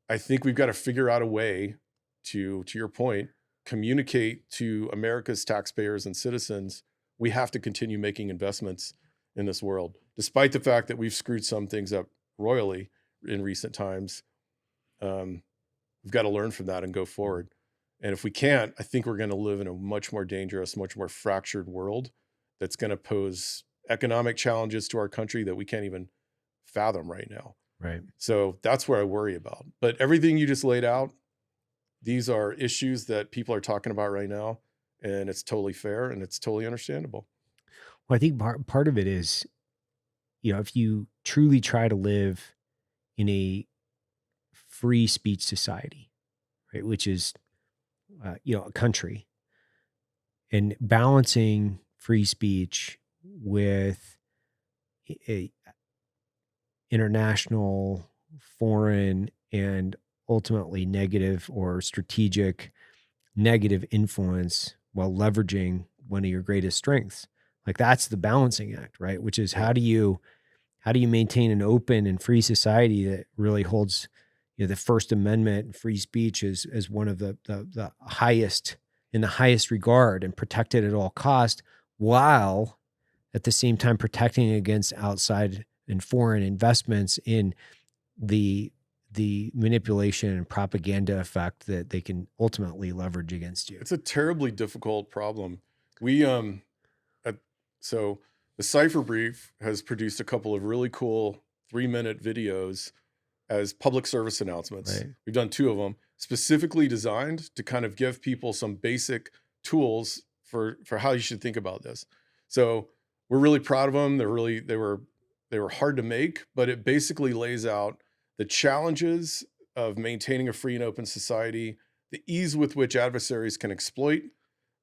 I think we've got to figure out a way to your point, communicate to America's taxpayers and citizens, we have to continue making investments in this world. Despite the fact that we've screwed some things up royally in recent times, we've got to learn from that and go forward. And if we can't, I think we're going to live in a much more dangerous, much more fractured world that's going to pose economic challenges to our country that we can't even fathom right now. Right. So that's where I worry about. But everything you just laid out, these are issues that people are talking about right now, and it's totally fair and it's totally understandable. Well, I think part of it is, if you truly try to live in a free speech society, right, which is, a country, and balancing free speech with a international, foreign, and ultimately negative or strategic negative influence while leveraging one of your greatest strengths. Like that's the balancing act, right? Which is how do you maintain an open and free society that really holds, the First Amendment and free speech as one of the highest, in the highest regard and protected at all cost, while at the same time protecting against outside and foreign investments in the manipulation and propaganda effect that they can ultimately leverage against you. It's a terribly difficult problem. We so the Cipher Brief has produced a couple of really cool 3-minute videos as public service announcements. Right. We've done 2 of them specifically designed to kind of give people some basic tools for how you should think about this. So we're really proud of them. They were hard to make, but it basically lays out the challenges of maintaining a free and open society, the ease with which adversaries can exploit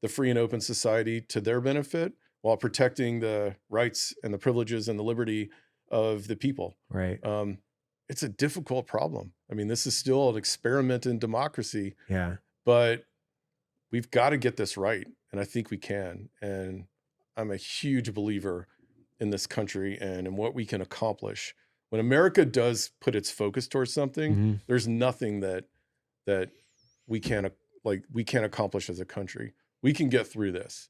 the free and open society to their benefit while protecting the rights and the privileges and the liberty of the people. Right. It's a difficult problem. I mean, this is still an experiment in democracy. Yeah. But we've got to get this right. And I think we can. And I'm a huge believer in this country and in what we can accomplish. When America does put its focus towards something, there's nothing that we can't accomplish as a country. We can get through this.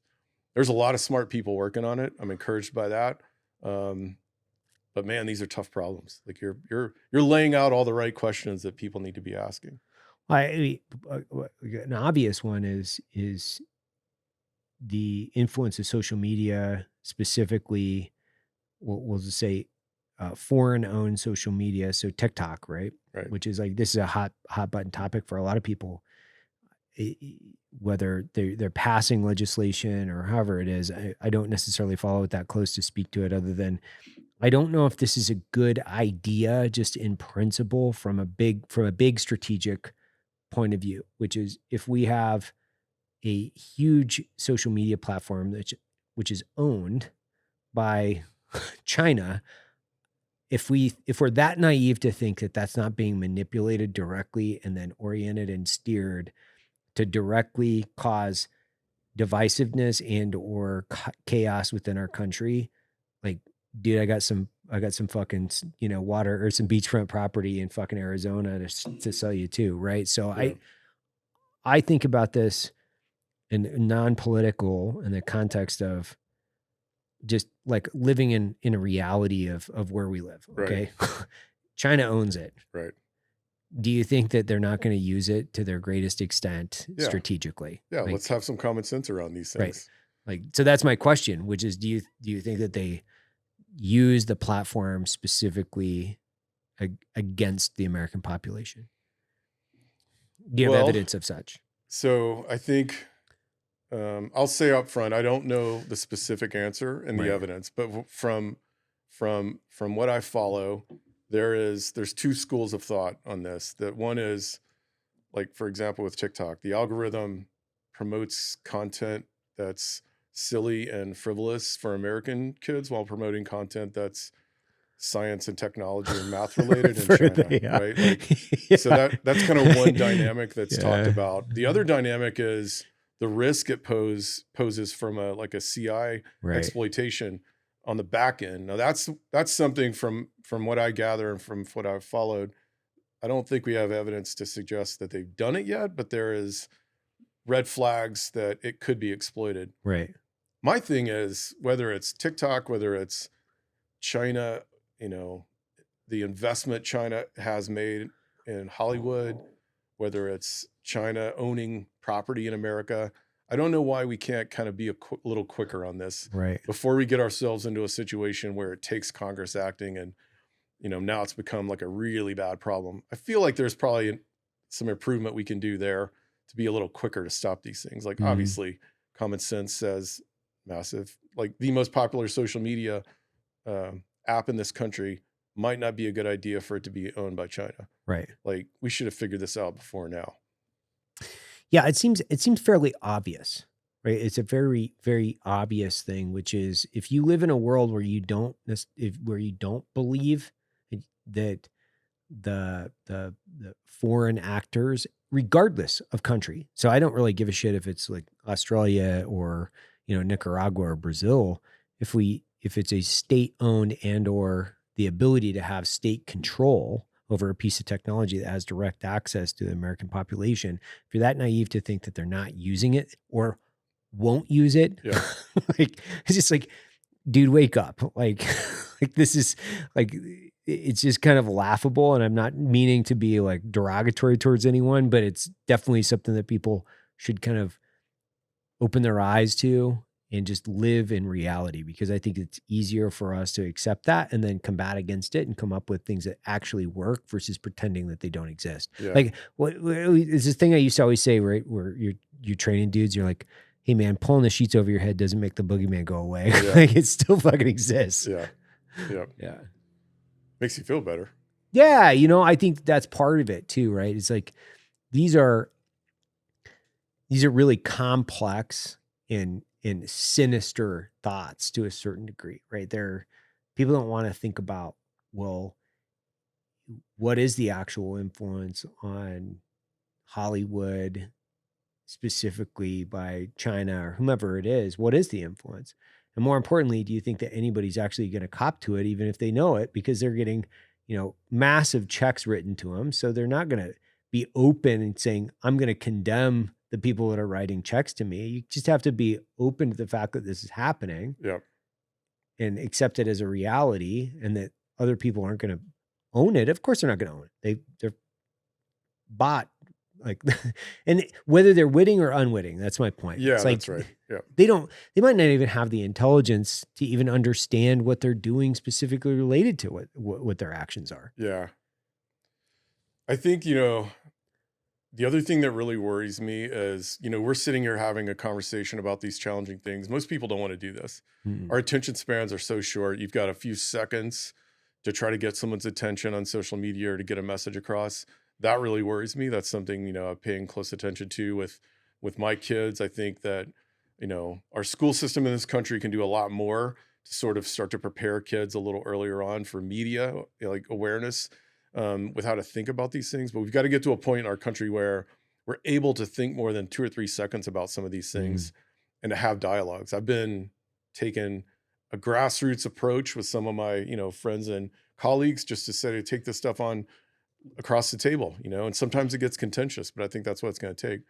There's a lot of smart people working on it. I'm encouraged by that. But man, these are tough problems. Like you're laying out all the right questions that people need to be asking. An obvious one is the influence of social media, specifically, we'll just say foreign-owned social media. So TikTok, right? Right. Which is like, this is a hot button topic for a lot of people. Whether they're passing legislation or however it is, I don't necessarily follow it that close to speak to it, other than I don't know if this is a good idea just in principle from a big strategic point of view, which is if we have a huge social media platform which is owned by China, if we're that naive to think that that's not being manipulated directly and then oriented and steered to directly cause divisiveness and or chaos within our country, like, dude, I got some fucking, water or some beachfront property in fucking Arizona to sell you too. Right. So Yeah. I think about this in non-political in the context of just like living in a reality of where we live. Okay. Right. China owns it. Right. Do you think that they're not going to use it to their greatest extent strategically? Yeah. Like, let's have some common sense around these things. Right. Like, so that's my question, which is, do you think that they use the platform specifically against the American population? Do you have evidence of such? So I think I'll say up front, I don't know the specific answer and the evidence, but from what I follow, there's 2 schools of thought on this. That one is, like, for example, with TikTok, the algorithm promotes content that's silly and frivolous for American kids while promoting content that's science and technology and math related in China, right? Like, so that's kind of one dynamic that's talked about. The other dynamic is the risk it poses from a CI exploitation on the back end. Now that's something from what I gather and from what I've followed, I don't think we have evidence to suggest that they've done it yet, but there is red flags that it could be exploited. Right. My thing is, whether it's TikTok, whether it's China, the investment China has made in Hollywood, whether it's China owning property in America, I don't know why we can't kind of be a little quicker on this before we get ourselves into a situation where it takes Congress acting and, now it's become like a really bad problem. I feel like there's probably some improvement we can do there to be a little quicker to stop these things. Like, obviously, common sense says massive, like the most popular social media app in this country might not be a good idea for it to be owned by China. Right. Like, we should have figured this out before now. Yeah, it seems fairly obvious, right? It's a very, very obvious thing, which is if you live in a world where you don't believe that the foreign actors, regardless of country, so I don't really give a shit if it's like Australia or Nicaragua or Brazil, if it's a state-owned and or the ability to have state control over a piece of technology that has direct access to the American population, if you're that naive to think that they're not using it or won't use it. Yeah. Like, it's just like, dude, wake up. Like, like this is like, it's just kind of laughable. And I'm not meaning to be like derogatory towards anyone, but it's definitely something that people should kind of open their eyes to and just live in reality, because I think it's easier for us to accept that and then combat against it and come up with things that actually work versus pretending that they don't exist. Yeah. Like, what is this thing I used to always say, right? Where you're training dudes, you're like, hey man, pulling the sheets over your head doesn't make the boogeyman go away. Yeah. Like, it still fucking exists. Yeah. Yeah. Yeah. Makes you feel better. Yeah. You know, I think that's part of it too, right? It's like, these are really complex and sinister thoughts to a certain degree, right? People don't want to think about, well, what is the actual influence on Hollywood, specifically by China or whomever it is? What is the influence? And more importantly, do you think that anybody's actually going to cop to it, even if they know it, because they're getting, massive checks written to them. So they're not going to be open and saying, I'm going to condemn the people that are writing checks to me. You just have to be open to the fact that this is happening. Yeah. And accept it as a reality, and that other people aren't going to own it. Of course they're not going to own it. They're bought, like, and whether they're witting or unwitting, that's my point. Yeah, it's like, that's right. Yeah. They might not even have the intelligence to even understand what they're doing specifically related to what their actions are. Yeah. I think, the other thing that really worries me is, we're sitting here having a conversation about these challenging things. Most people don't want to do this. Mm. Our attention spans are so short. You've got a few seconds to try to get someone's attention on social media or to get a message across. That really worries me. That's something, I'm paying close attention to with my kids. I think that, our school system in this country can do a lot more to sort of start to prepare kids a little earlier on for media, like awareness, with how to think about these things. But we've got to get to a point in our country where we're able to think more than 2 or 3 seconds about some of these things and to have dialogues. I've been taking a grassroots approach with some of my, friends and colleagues, just to say, to take this stuff on across the table, and sometimes it gets contentious, but I think that's what it's going to take.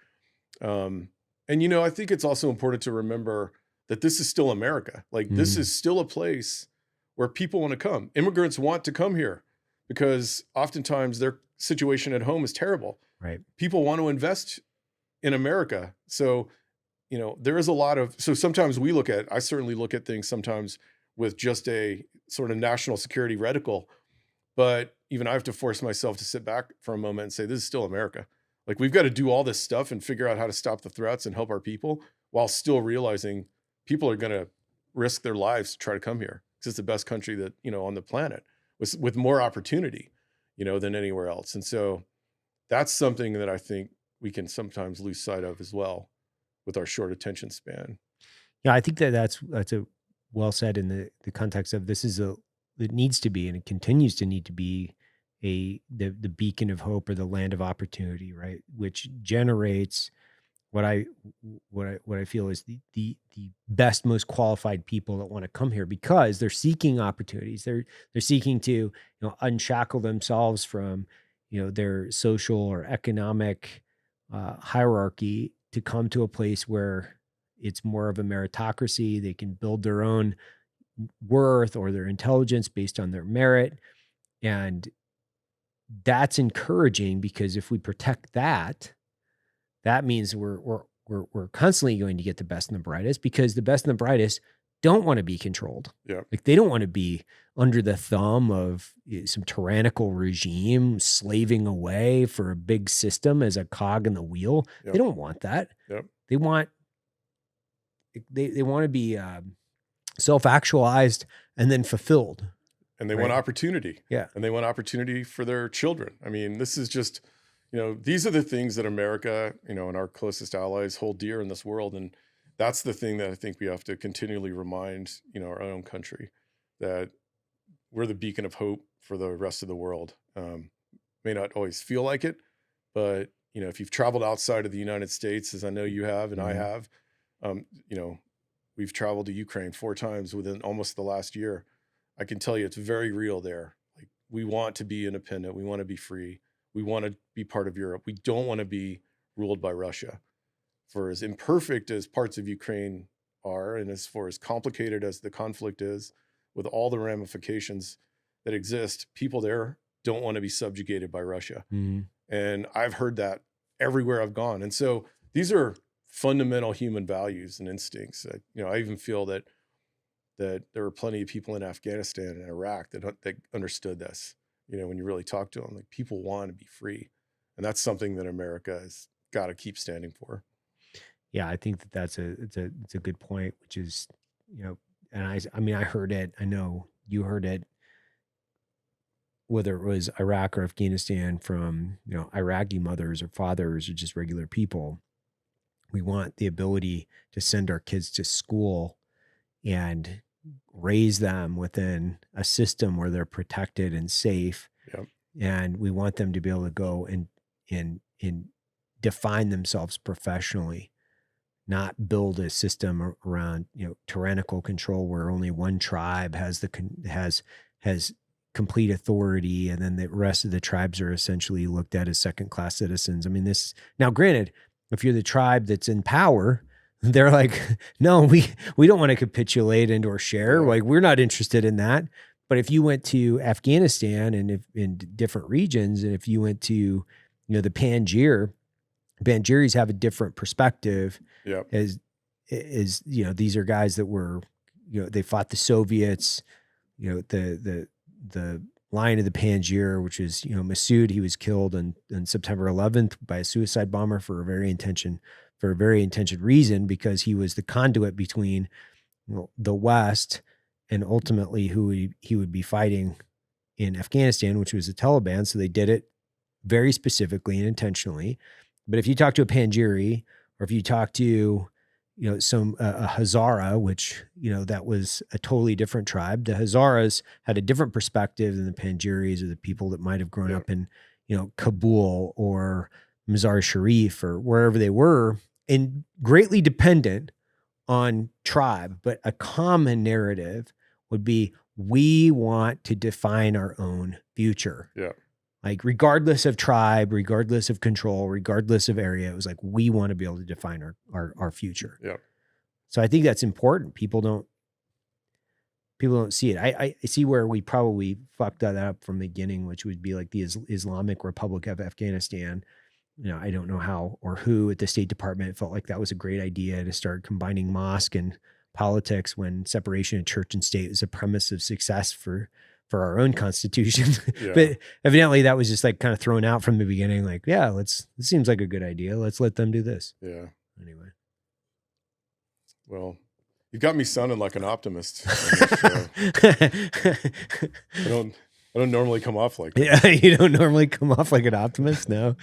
And, I think it's also important to remember that this is still America. Like, this is still a place where people want to come. Immigrants want to come here, because oftentimes their situation at home is terrible. Right. People want to invest in America. So, there is a lot of, so sometimes I certainly look at things sometimes with just a sort of national security reticle, but even I have to force myself to sit back for a moment and say, this is still America. Like, we've got to do all this stuff and figure out how to stop the threats and help our people, while still realizing people are going to risk their lives to try to come here, because it's the best country that, on the planet, with more opportunity, than anywhere else. And so that's something that I think we can sometimes lose sight of as well with our short attention span. Yeah, I think that's a well said in the context of, it needs to be, and it continues to need to be the beacon of hope, or the land of opportunity, right? Which generates what I feel is the best, most qualified people that want to come here, because they're seeking opportunities. They're seeking to, unshackle themselves from, their social or economic hierarchy, to come to a place where it's more of a meritocracy. They can build their own worth or their intelligence based on their merit. And that's encouraging, because if we protect that means we're constantly going to get the best and the brightest, because the best and the brightest don't want to be controlled. Yeah. Like, they don't want to be under the thumb of some tyrannical regime, slaving away for a big system as a cog in the wheel. Yep. They don't want that. Yep. They want to be self-actualized and then fulfilled. And they want opportunity. Yeah. And they want opportunity for their children. I mean, this is just, these are the things that America, and our closest allies hold dear in this world. And that's the thing that I think we have to continually remind, our own country, that we're the beacon of hope for the rest of the world. May not always feel like it, but, if you've traveled outside of the United States, as I know you have, and I have, we've traveled to Ukraine 4 times within almost the last year. I can tell you it's very real there. Like, we want to be independent. We want to be free. We want to be part of Europe. We don't want to be ruled by Russia. for as imperfect as parts of Ukraine are, and as far as complicated as the conflict is, with all the ramifications that exist, people there don't want to be subjugated by Russia. And I've heard that everywhere I've gone. And so these are fundamental human values and instincts. I even feel that there are plenty of people in Afghanistan and Iraq that understood this. When you really talk to them, like, people want to be free, and that's something that America has got to keep standing for. Yeah, I think that's it's a good point, which is, and I mean, I heard it. I know you heard it. Whether it was Iraq or Afghanistan, from Iraqi mothers or fathers or just regular people, we want the ability to send our kids to school and raise them within a system where they're protected and safe. Yep. And we want them to be able to go and define themselves professionally, not build a system around tyrannical control where only one tribe has complete authority, and then the rest of the tribes are essentially looked at as second-class citizens. I mean, now granted, if you're the tribe that's in power, they're like, no, we don't want to capitulate and or share. Like, we're not interested in that. But if you went to Afghanistan and if in different regions, and if you went to, the Panjshiris have a different perspective. Yep. As these are guys that were, they fought the Soviets, the Lion of the Panjshir, which is, Masood, he was killed on September 11th by a suicide bomber for a very intentioned reason, because he was the conduit between the West and ultimately who he would be fighting in Afghanistan, which was the Taliban. So they did it very specifically and intentionally. But if you talk to a Panjshiri, or if you talk to, a Hazara, which, that was a totally different tribe. The Hazaras had a different perspective than the Panjshiris, or the people that might have grown up in, Kabul or Mazar Sharif or wherever they were, and greatly dependent on tribe. But a common narrative would be, we want to define our own future. Yeah. Like, regardless of tribe, regardless of control, regardless of area, it was like, we want to be able to define our future. Yeah. So I think that's important. People don't see it. I see where we probably fucked that up from the beginning, which would be like the Islamic Republic of Afghanistan. I don't know how or who at the State Department felt like that was a great idea to start combining mosque and politics, when separation of church and state is a premise of success for our own constitution. Yeah. But evidently that was just like kind of thrown out from the beginning. Like, yeah, this seems like a good idea. Let's let them do this. Yeah. Anyway. Well, you've got me sounding like an optimist. I don't normally come off like that. Yeah, you don't normally come off like an optimist. No.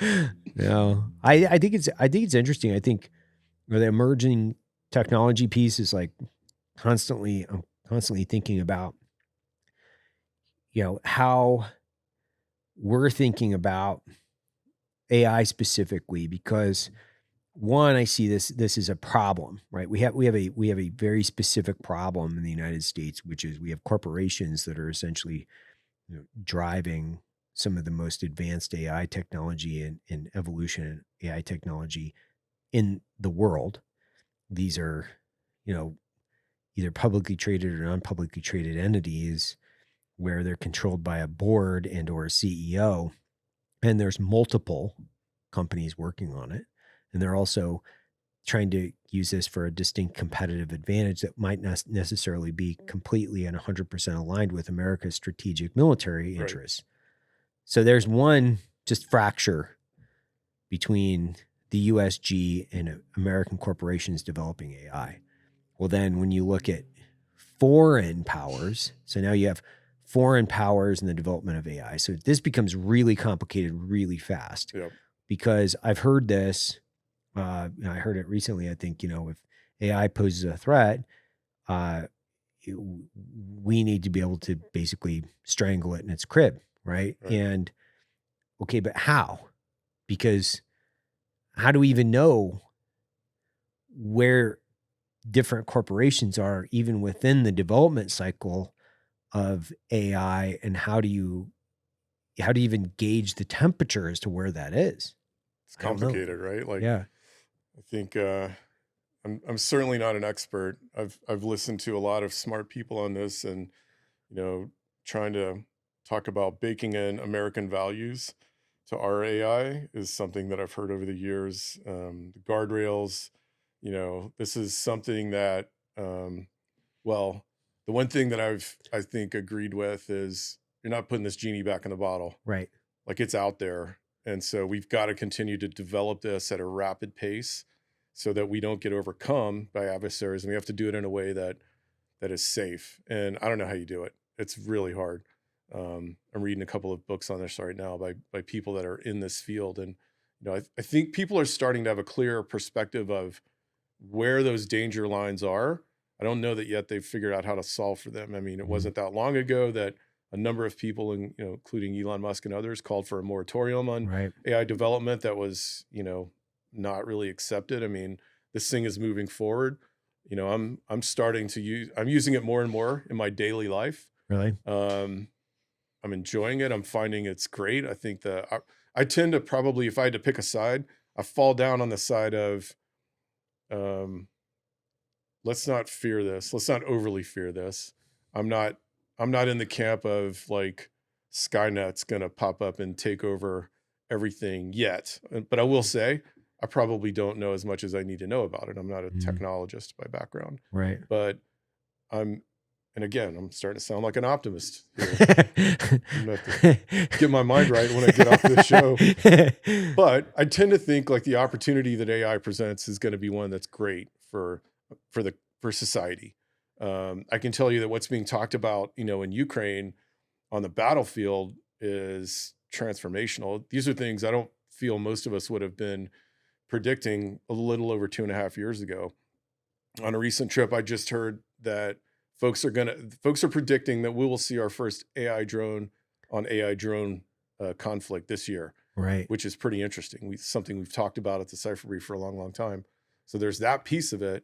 I think it's interesting. I think the emerging technology piece is like I'm constantly thinking about, how we're thinking about AI specifically, because one, I see this is a problem, right? We have a very specific problem in the United States, which is we have corporations that are essentially driving some of the most advanced AI technology and evolution in AI technology in the world. These are, either publicly traded or non-publicly traded entities, where they're controlled by a board and or a CEO, and there's multiple companies working on it. And they're also trying to use this for a distinct competitive advantage that might not necessarily be completely and 100% aligned with America's strategic military interests. Right. So there's one just fracture between the USG and American corporations developing AI. Well, then when you look at foreign powers, so now you have foreign powers in the development of AI. So this becomes really complicated really fast. Yep. Because I've heard this, I heard it recently. I think, if AI poses a threat, we need to be able to basically strangle it in its crib, right? And okay, but how? Because how do we even know where different corporations are even within the development cycle of AI, and how do you even gauge the temperature as to where that is? It's complicated, right? Like, yeah. I think I'm certainly not an expert. I've listened to a lot of smart people on this, and trying to talk about baking in American values to our AI is something that I've heard over the years. The guardrails, this is something that, well, the one thing that I think agreed with is you're not putting this genie back in the bottle. Right. Like, it's out there. And so we've got to continue to develop this at a rapid pace so that we don't get overcome by adversaries. And we have to do it in a way that is safe. And I don't know how you do it. It's really hard. I'm reading a couple of books on this right now by people that are in this field. And, I think people are starting to have a clearer perspective of where those danger lines are. I don't know that yet they've figured out how to solve for them. I mean, it wasn't that long ago that a number of people, including Elon Musk and others, called for a moratorium on AI development that was, not really accepted. I mean, this thing is moving forward. I'm using it more and more in my daily life. Really? I'm enjoying it. I'm finding it's great. I think I tend to probably, if I had to pick a side, I fall down on the side of, let's not fear this. Let's not overly fear this. I'm not in the camp of like Skynet's going to pop up and take over everything yet. But I will say, I probably don't know as much as I need to know about it. I'm not a technologist by background. Right. But I'm starting to sound like an optimist here. I'm going to have to get my mind right when I get off this show. But I tend to think like the opportunity that AI presents is going to be one that's great for society. I can tell you that what's being talked about, in Ukraine on the battlefield is transformational. These are things I don't feel most of us would have been predicting a little over 2.5 years ago. On a recent trip, I just heard that folks are predicting that we will see our first AI drone on AI drone conflict this year. Right. Which is pretty interesting. Something we've talked about at the Cipher Brief for a long, long time. So there's that piece of it.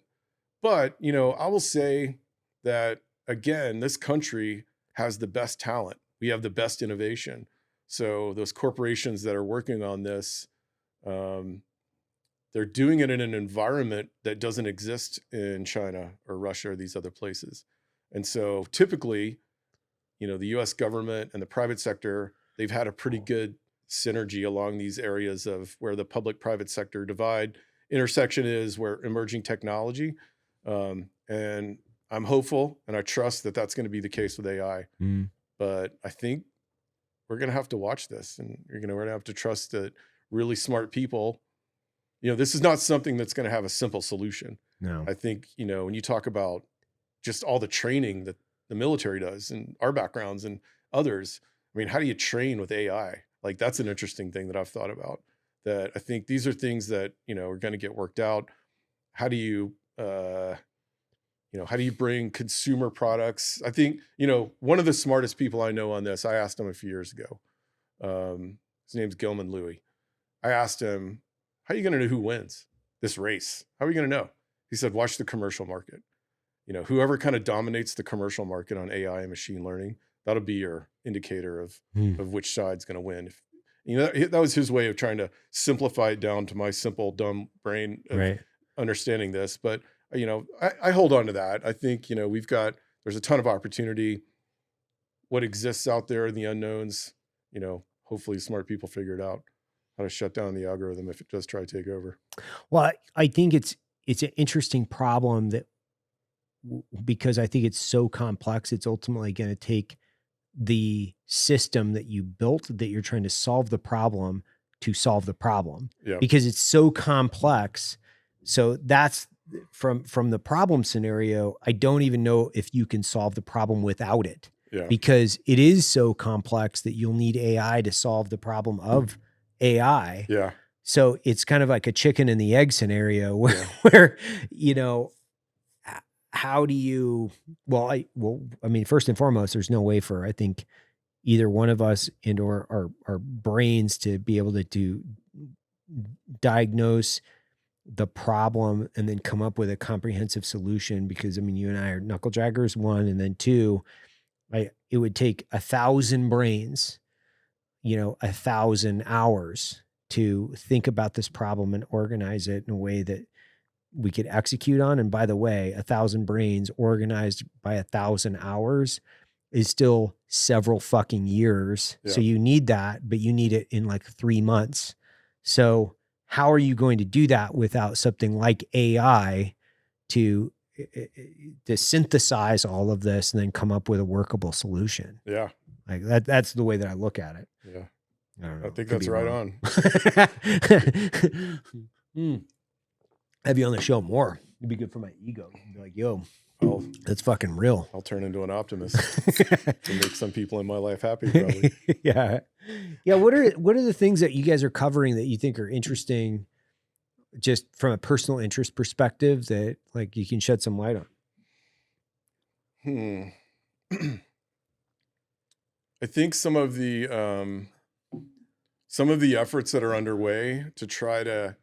But, I will say that, again, this country has the best talent. We have the best innovation. So those corporations that are working on this, they're doing it in an environment that doesn't exist in China or Russia or these other places. And so typically, the US government and the private sector, they've had a pretty good synergy along these areas of where the public-private sector intersection is where emerging technology. And I'm hopeful and I trust that that's going to be the case with AI. But I think we're going to have to watch this, and we're going to have to trust that really smart people. This is not something that's going to have a simple solution. No. I think, when you talk about just all the training that the military does and our backgrounds and others, I mean, how do you train with AI? Like, that's an interesting thing that I've thought about, that I think these are things that, are going to get worked out. How do you bring consumer products? I think, one of the smartest people I know on this, I asked him a few years ago. His name's Gilman Louie. I asked him, how are you going to know who wins this race? How are you going to know? He said, watch the commercial market. Whoever kind of dominates the commercial market on AI and machine learning, that'll be your indicator of which side's going to win. That was his way of trying to simplify it down to my simple, dumb brain of understanding this. But, I hold on to that. I think, there's a ton of opportunity. What exists out there in the unknowns, hopefully smart people figure it out, how to shut down the algorithm if it does try to take over. Well, I think it's an interesting problem because I think it's so complex, it's ultimately going to take the system that you built, that you're trying to solve the problem, to solve the problem. Because it's so complex. So that's from the problem scenario, I don't even know if you can solve the problem without it. Because it is so complex that you'll need AI to solve the problem of AI. So it's kind of like a chicken and the egg scenario where how do you, I mean, first and foremost, there's no way for, I think, either one of us and or our brains to be able to diagnose the problem and then come up with a comprehensive solution. Because, I mean, you and I are knuckle jaggers, one, and then two, it would take 1,000 brains, 1,000 hours to think about this problem and organize it in a way that we could execute on. And by the way, 1,000 brains organized by 1,000 hours is still several fucking years. Yeah. So you need that, but you need it in like 3 months. So how are you going to do that without something like AI to synthesize all of this and then come up with a workable solution? Yeah. Like that's the way that I look at it. Yeah. I don't know. I think Could that's be right on. Have you on the show more. It'd be good for my ego. Be like, yo, that's fucking real. I'll turn into an optimist to make some people in my life happy, probably. Yeah. Yeah. What are the things that you guys are covering that you think are interesting, just from a personal interest perspective, that like you can shed some light on? I think some of the efforts that are underway to try to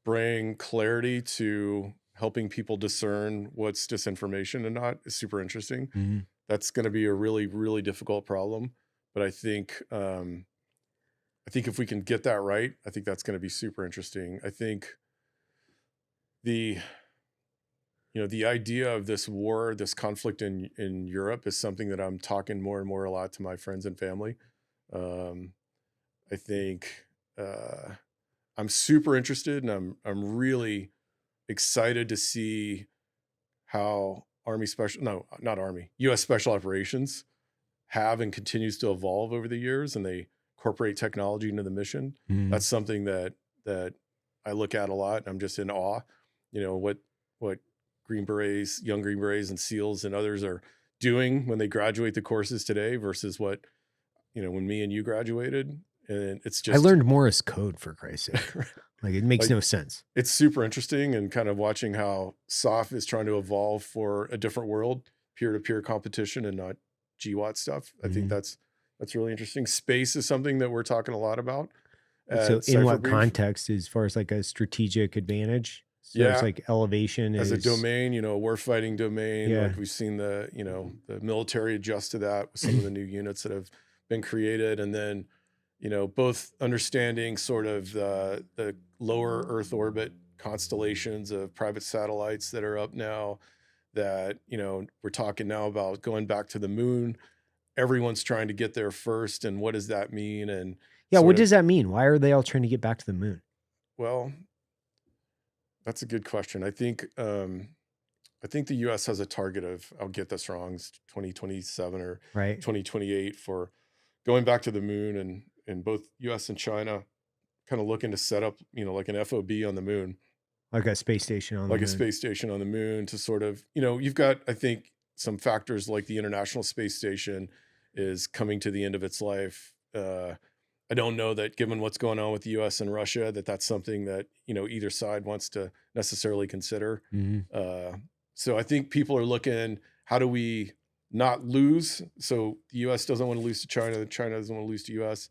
bring clarity to helping people discern what's disinformation and not is super interesting. Mm-hmm. That's going to be a really, really difficult problem. But I think if we can get that right, I think that's going to be super interesting. I think the idea of this war, this conflict in Europe is something that I'm talking more and more a lot to my friends and family. I think I'm super interested, and I'm really excited to see how U.S. Special Operations have and continues to evolve over the years, and they incorporate technology into the mission. Mm-hmm. That's something that I look at a lot. I'm just in awe. What Green Berets, young Green Berets and SEALs and others are doing when they graduate the courses today versus what, when me and you graduated. And it's just, I learned Morse code, for Christ's sake. Like, it makes no sense. It's super interesting, and kind of watching how SOF is trying to evolve for a different world, peer-to-peer competition and not GWAT stuff. I think that's really interesting. Space is something that we're talking a lot about. So in Cipher what Brief. Context, as far as like a strategic advantage? So it's like elevation as a domain, a war fighting domain. Yeah. Like we've seen the military adjust to that with some of the new units that have been created. And then, both understanding sort of the lower Earth orbit constellations of private satellites that are up now, that, we're talking now about going back to the moon. Everyone's trying to get there first. And what does that mean? And what does that mean? Why are they all trying to get back to the moon? Well, that's a good question. I think the U.S. has a target of, I'll get this wrong, 2027 or 2028 for going back to the moon, and both U.S. and China kind of looking to set up, like an FOB on the moon. Like a space station on the moon. A space station on the moon to sort of, you've got, I think, some factors like the International Space Station is coming to the end of its life. I don't know that, given what's going on with the U.S. and Russia, that's something that, either side wants to necessarily consider. Mm-hmm. So I think people are looking, how do we not lose? So the U.S. doesn't want to lose to China. China doesn't want to lose to U.S.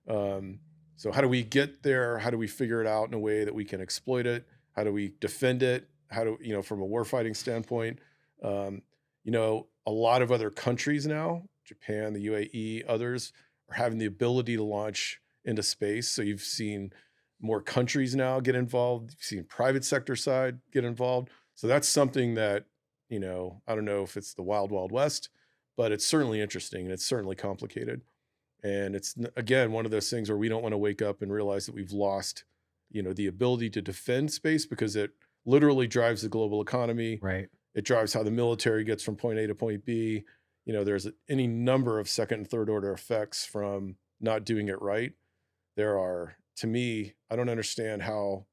So how do we get there? How do we figure it out in a way that we can exploit it? How do we defend it? How do, from a warfighting standpoint, a lot of other countries now, Japan, the UAE, others, are having the ability to launch into space. So you've seen more countries now get involved. You've seen private sector side get involved. So that's something that, I don't know if it's the wild, wild west, but it's certainly interesting and it's certainly complicated. And it's, again, one of those things where we don't want to wake up and realize that we've lost, the ability to defend space, because it literally drives the global economy. Right. It drives how the military gets from point A to point B. There's any number of second and third order effects from not doing it right. There are, to me, I don't understand how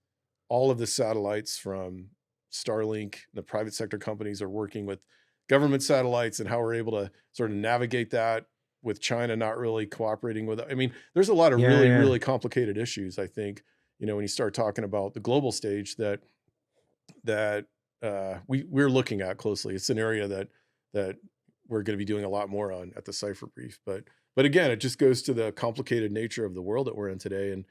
all of the satellites from Starlink, the private sector companies, are working with government satellites, and how we're able to sort of navigate that with China not really cooperating with it. I mean, there's a lot of really complicated issues, I think, when you start talking about the global stage that we're looking at closely. It's an area that we're going to be doing a lot more on at the Cipher Brief. But again, it just goes to the complicated nature of the world that we're in today,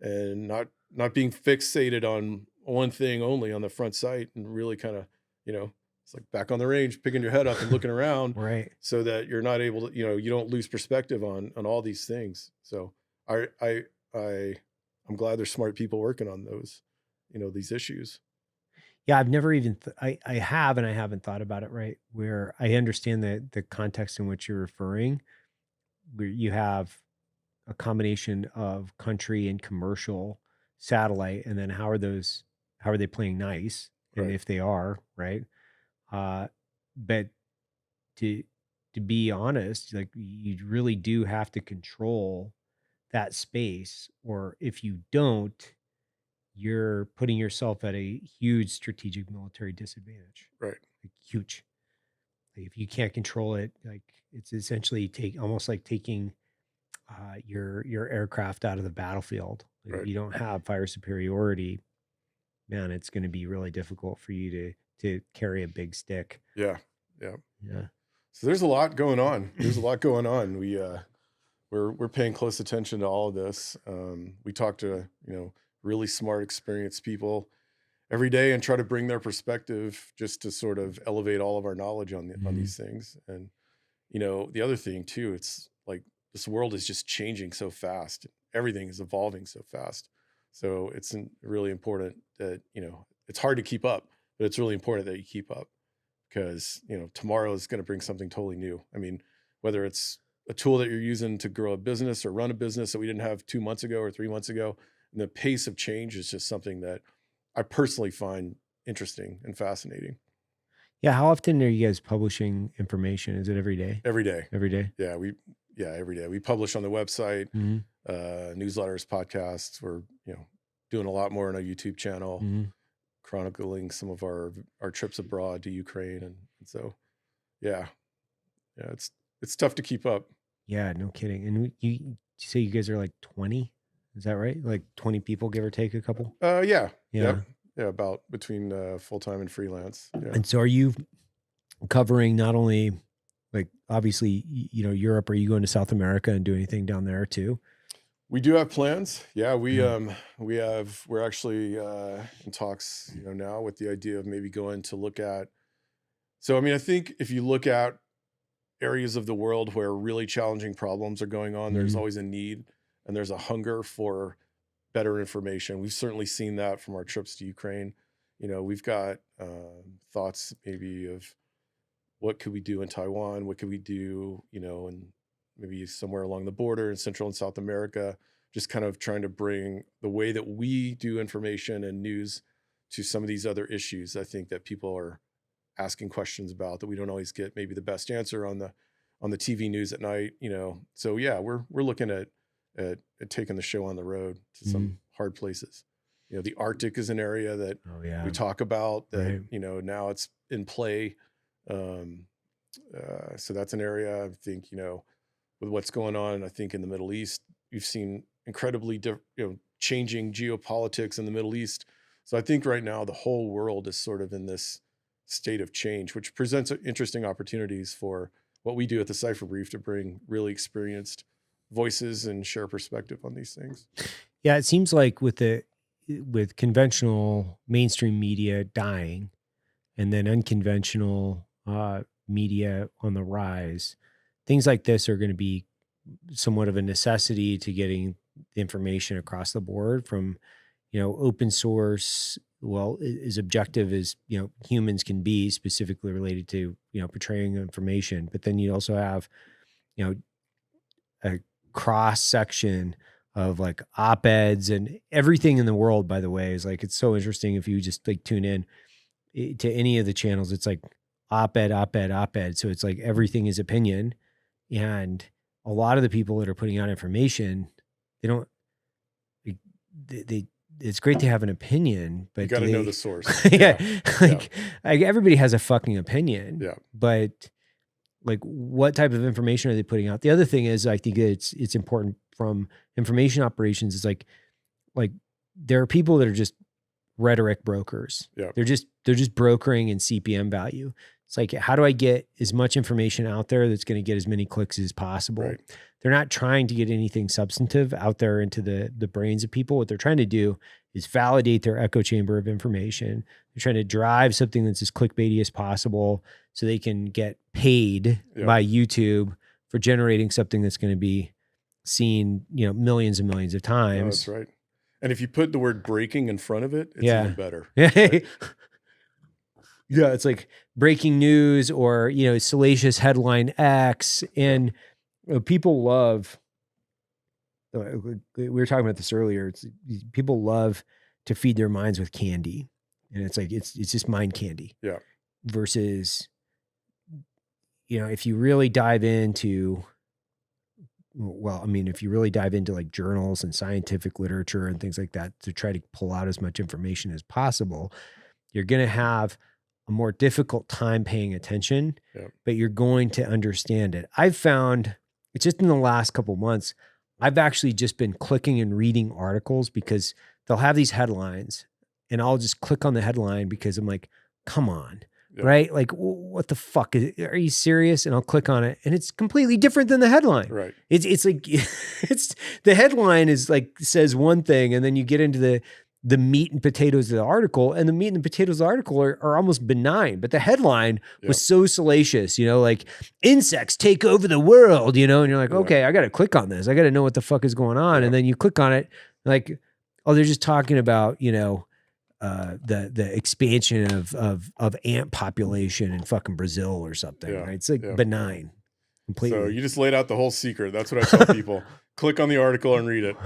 and not being fixated on one thing only on the front sight, and really kind of, it's like back on the range, picking your head up and looking around, right, so that you're not able to, you don't lose perspective on all these things. So I'm I'm glad there's smart people working on those, these issues. Yeah, I've never even, I have, and I haven't thought about it, right? Where I understand the context in which you're referring, where you have a combination of country and commercial satellite, and then how are they playing nice? And Right. if they are, right? But to be honest, like you really do have to control that space, or if you don't, you're putting yourself at a huge strategic military disadvantage. Right. Like huge. Like if you can't control it, like it's essentially almost like taking your aircraft out of the battlefield. Like Right. if you don't have fire superiority, man, it's going to be really difficult for you to carry a big stick. Yeah. So there's a lot going on. We're paying close attention to all of this. We talk to really smart, experienced people every day and try to bring their perspective just to sort of elevate all of our knowledge on these things. And the other thing too, it's like this world is just changing so fast. Everything is evolving so fast. So it's really important that it's hard to keep up, but it's really important that you keep up, because tomorrow is going to bring something totally new. I mean, whether it's a tool that you're using to grow a business or run a business that we didn't have 2 months ago or 3 months ago, and the pace of change is just something that I personally find interesting and fascinating. Yeah. How often are you guys publishing information? Is it every day? Every day. Every day? Yeah. Every day. We publish on the website, newsletters, podcasts. We're, doing a lot more on our YouTube channel, chronicling some of our trips abroad to Ukraine. And so, it's tough to keep up. Yeah, no kidding. And you say you guys are like 20? Is that right? Like 20 people, give or take a couple? Yeah. Yeah. Yeah, about between full-time and freelance. Yeah. And so are you covering not only like obviously, Europe, are you going to South America and do anything down there too? We do have plans. Yeah, we're actually in talks, now with the idea of maybe going to look at. So, I mean, I think if you look at areas of the world where really challenging problems are going on, there's always a need and there's a hunger for better information. We've certainly seen that from our trips to Ukraine. We've got thoughts maybe of what could we do in Taiwan? What could we do, and maybe somewhere along the border in Central and South America, just kind of trying to bring the way that we do information and news to some of these other issues. I think that people are asking questions about that we don't always get maybe the best answer on the TV news at night, So yeah, we're looking at taking the show on the road to some hard places. The Arctic is an area that we talk about that, now it's in play. So that's an area I think, with what's going on, I think in the Middle East, you've seen incredibly changing geopolitics in the Middle East. So I think right now the whole world is sort of in this state of change, which presents interesting opportunities for what we do at the Cipher Brief to bring really experienced voices and share perspective on these things. Yeah, it seems like with conventional mainstream media dying and then unconventional media on the rise, things like this are going to be somewhat of a necessity to getting the information across the board from, open source. Well, as objective as, humans can be, specifically related to, portraying information. But then you also have, a cross section of like op-eds and everything in the world, by the way, is like, it's so interesting. If you just like tune in to any of the channels, it's like op-ed. So it's like everything is opinion. And a lot of the people that are putting out information, it's great to have an opinion, but you got to know the source. Everybody has a fucking opinion. Yeah. But like, what type of information are they putting out? The other thing is, I think it's important from information operations. It's like there are people that are just rhetoric brokers. Yeah. They're just brokering in CPM value. It's like, how do I get as much information out there that's going to get as many clicks as possible? Right. They're not trying to get anything substantive out there into the brains of people. What they're trying to do is validate their echo chamber of information. They're trying to drive something that's as clickbaity as possible so they can get paid by YouTube for generating something that's going to be seen, millions and millions of times. No, that's right. And if you put the word breaking in front of it, it's even better. Right? Yeah, it's like breaking news or, salacious headline X. And people love, we were talking about this earlier. People love to feed their minds with candy. And it's like, it's just mind candy. Yeah. Versus, if you really dive into, if you really dive into like journals and scientific literature and things like that to try to pull out as much information as possible, you're going to have a more difficult time paying attention, but you're going to understand it. I've found it's just in the last couple of months, I've actually just been clicking and reading articles because they'll have these headlines and I'll just click on the headline because I'm like, come on. Right? Like, what the fuck? Are you serious? And I'll click on it and it's completely different than the headline. Right. It's like, the headline is like, says one thing and then you get into the meat and potatoes of the article, and the meat and the potatoes of the article are almost benign, but the headline was so salacious, like insects take over the world, and you're like, okay, I got to click on this. I got to know what the fuck is going on. And then you click on it like, oh, they're just talking about, the expansion of ant population in fucking Brazil or something. Right? It's like benign. Completely. So you just laid out the whole secret. That's what I tell people. Click on the article and read it.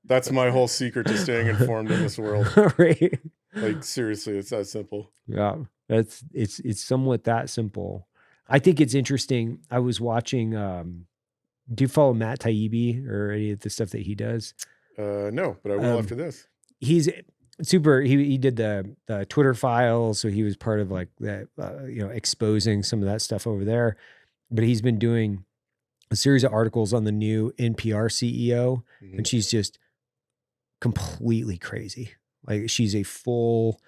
That's my whole secret to staying informed in this world. Right. Like seriously, it's that simple. Yeah. It's somewhat that simple. I think it's interesting. I was watching, do you follow Matt Taibbi or any of the stuff that he does? No, but I will after this. He's super. He did the Twitter files. So he was part of like that, exposing some of that stuff over there, but he's been doing a series of articles on the new NPR CEO, and she's just completely crazy. Like she's a full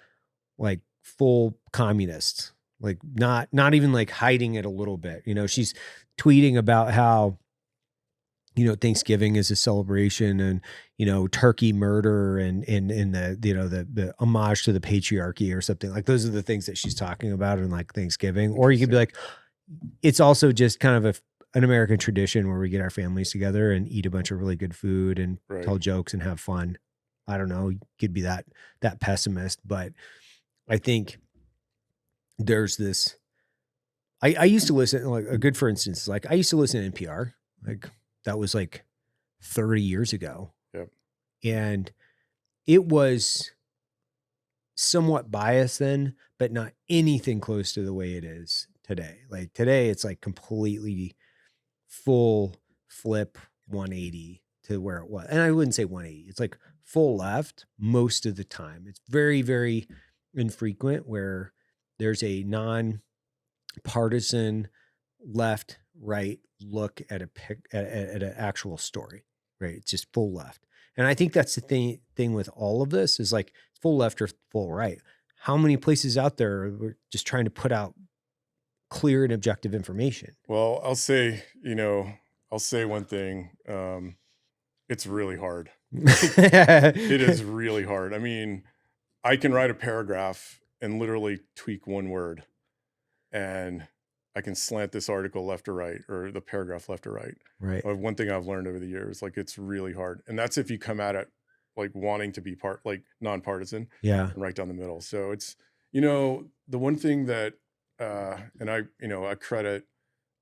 communist, like not even like hiding it a little bit. She's tweeting about how, Thanksgiving is a celebration and, turkey murder and the homage to the patriarchy or something. Like those are the things that she's talking about in like Thanksgiving. Or you could be like, it's also just kind of an American tradition where we get our families together and eat a bunch of really good food and tell jokes and have fun. I don't know. You could be that pessimist, but I think there's this, I used to listen, like a good, for instance, like I used to listen to NPR, like that was like 30 years ago. Yep. And it was somewhat biased then, but not anything close to the way it is today. Like today, it's like completely full flip 180 to where it was. And I wouldn't say 180. It's like full left most of the time. It's very, very infrequent where there's a non-partisan left, right look at an actual story, right? It's just full left. And I think that's the thing with all of this is like full left or full right. How many places out there are just trying to put out clear and objective information? Well, I'll say one thing. It's really hard. It is really hard. I mean, I can write a paragraph and literally tweak one word and I can slant this article left or right, or the paragraph left or right. Right. One thing I've learned over the years, like it's really hard. And that's if you come at it like wanting to be nonpartisan. Yeah. And right down the middle. So it's, the one thing that, and I credit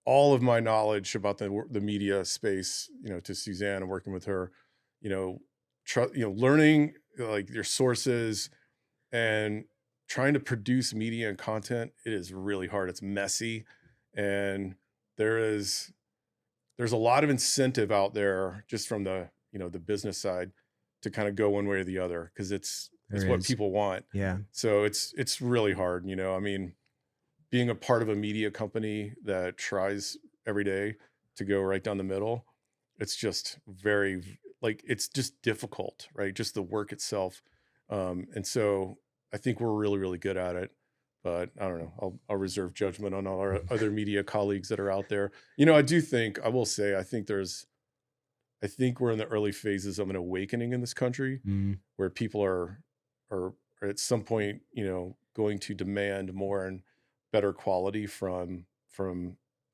all of my knowledge about the media space, to Suzanne and working with her, learning like your sources and trying to produce media and content. It is really hard. It's messy. And there's a lot of incentive out there just from the business side to kind of go one way or the other because it's what people want. Yeah. So it's really hard. I mean, being a part of a media company that tries every day to go right down the middle, it's just it's just difficult, right? Just the work itself. And so I think we're really, really good at it. But I don't know. I'll reserve judgment on all our other media colleagues that are out there. I think we're in the early phases of an awakening in this country where people are at some point, going to demand more and better quality from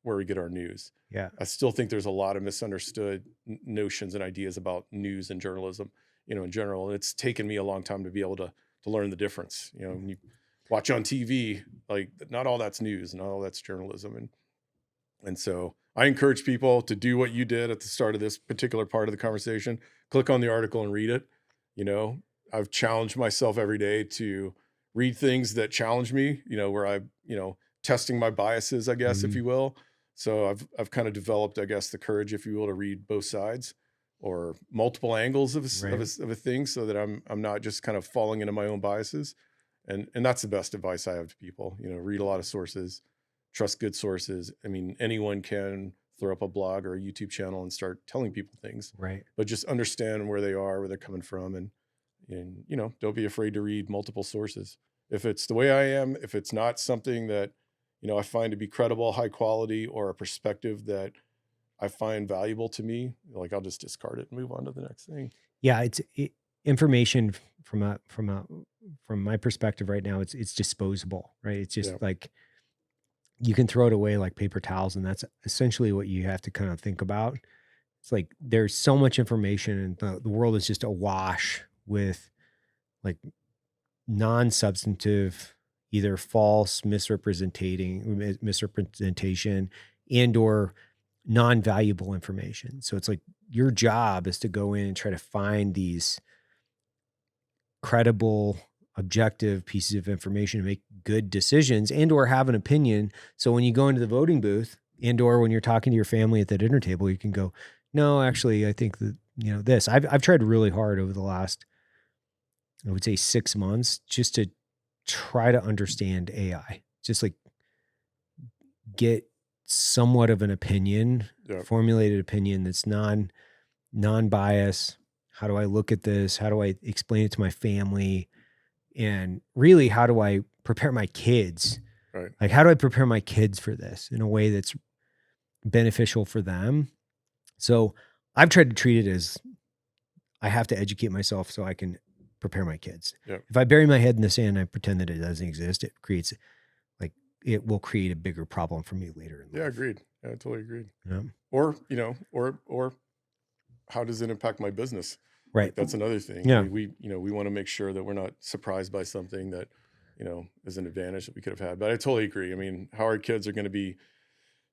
where we get our news. Yeah. I still think there's a lot of misunderstood notions and ideas about news and journalism. in general. And it's taken me a long time to be able to learn the difference. When you watch on TV, like not all that's news, not all that's journalism. And so I encourage people to do what you did at the start of this particular part of the conversation. Click on the article and read it. I've challenged myself every day to read things that challenge me, where I, testing my biases, I guess, if you will. So I've kind of developed, I guess, the courage, if you will, to read both sides or multiple angles of a thing, so that I'm not just kind of falling into my own biases. And that's the best advice I have to people. Read a lot of sources, trust good sources. I mean, anyone can throw up a blog or a YouTube channel and start telling people things, right? But just understand where they are, where they're coming from, and don't be afraid to read multiple sources. If it's the way I am, if it's not something that I find to be credible, high quality, or a perspective that I find valuable to me, like I'll just discard it and move on to the next thing. Yeah, information from my perspective right now. It's disposable, right? It's just like you can throw it away like paper towels, and that's essentially what you have to kind of think about. It's like there's so much information, and the world is just awash with like non-substantive, either false misrepresentation and or non-valuable information. So it's like your job is to go in and try to find these credible, objective pieces of information to make good decisions and or have an opinion. So when you go into the voting booth and or when you're talking to your family at the dinner table, you can go, no, actually, I think that, this. I've tried really hard over the last, I would say 6 months, just to try to understand AI, just like get somewhat of an opinion, formulated opinion that's non-bias. How do I look at this? How do I explain it to my family? And really, how do I prepare my kids? Right. Like, how do I prepare my kids for this in a way that's beneficial for them? So I've tried to treat it as I have to educate myself so I can prepare my kids. Yep. If I bury my head in the sand and I pretend that it doesn't exist, it will create a bigger problem for me later in life. Yeah, agreed. Yeah, I totally agreed. Yeah. Or how does it impact my business? Right. Like, that's another thing. Yeah. I mean, we want to make sure that we're not surprised by something that, is an advantage that we could have had. But I totally agree. I mean, how our kids are going to be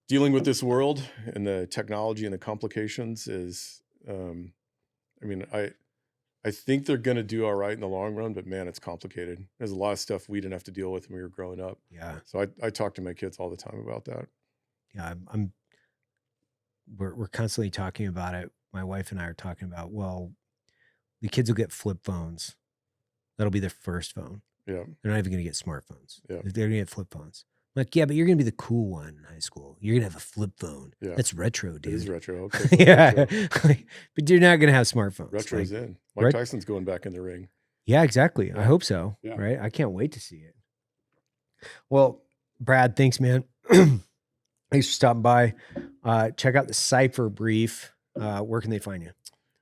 dealing with this world and the technology and the complications is, I think they're going to do all right in the long run, but man, it's complicated. There's a lot of stuff we didn't have to deal with when we were growing up. Yeah. So I talk to my kids all the time about that. Yeah. We're constantly talking about it. My wife and I are talking about, well, the kids will get flip phones. That'll be their first phone. Yeah. They're not even going to get smartphones. Yeah. They're going to get flip phones. I'm like, yeah, but you're going to be the cool one in high school. You're going to have a flip phone. Yeah. That's retro, dude. It is retro. Okay. Yeah. Retro. But you're not going to have smartphones. Retro's in. Mike Tyson's going back in the ring. Yeah, exactly. Yeah. I hope so. Yeah. Right. I can't wait to see it. Well, Brad, thanks, man. Thanks for stopping by. Check out the Cipher Brief. Where can they find you?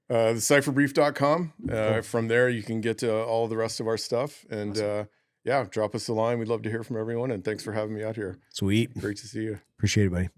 The cipherbrief.com. Cool. From there, you can get to all the rest of our stuff. And awesome. Drop us a line. We'd love to hear from everyone. And thanks for having me out here. Sweet. Great to see you. Appreciate it, buddy.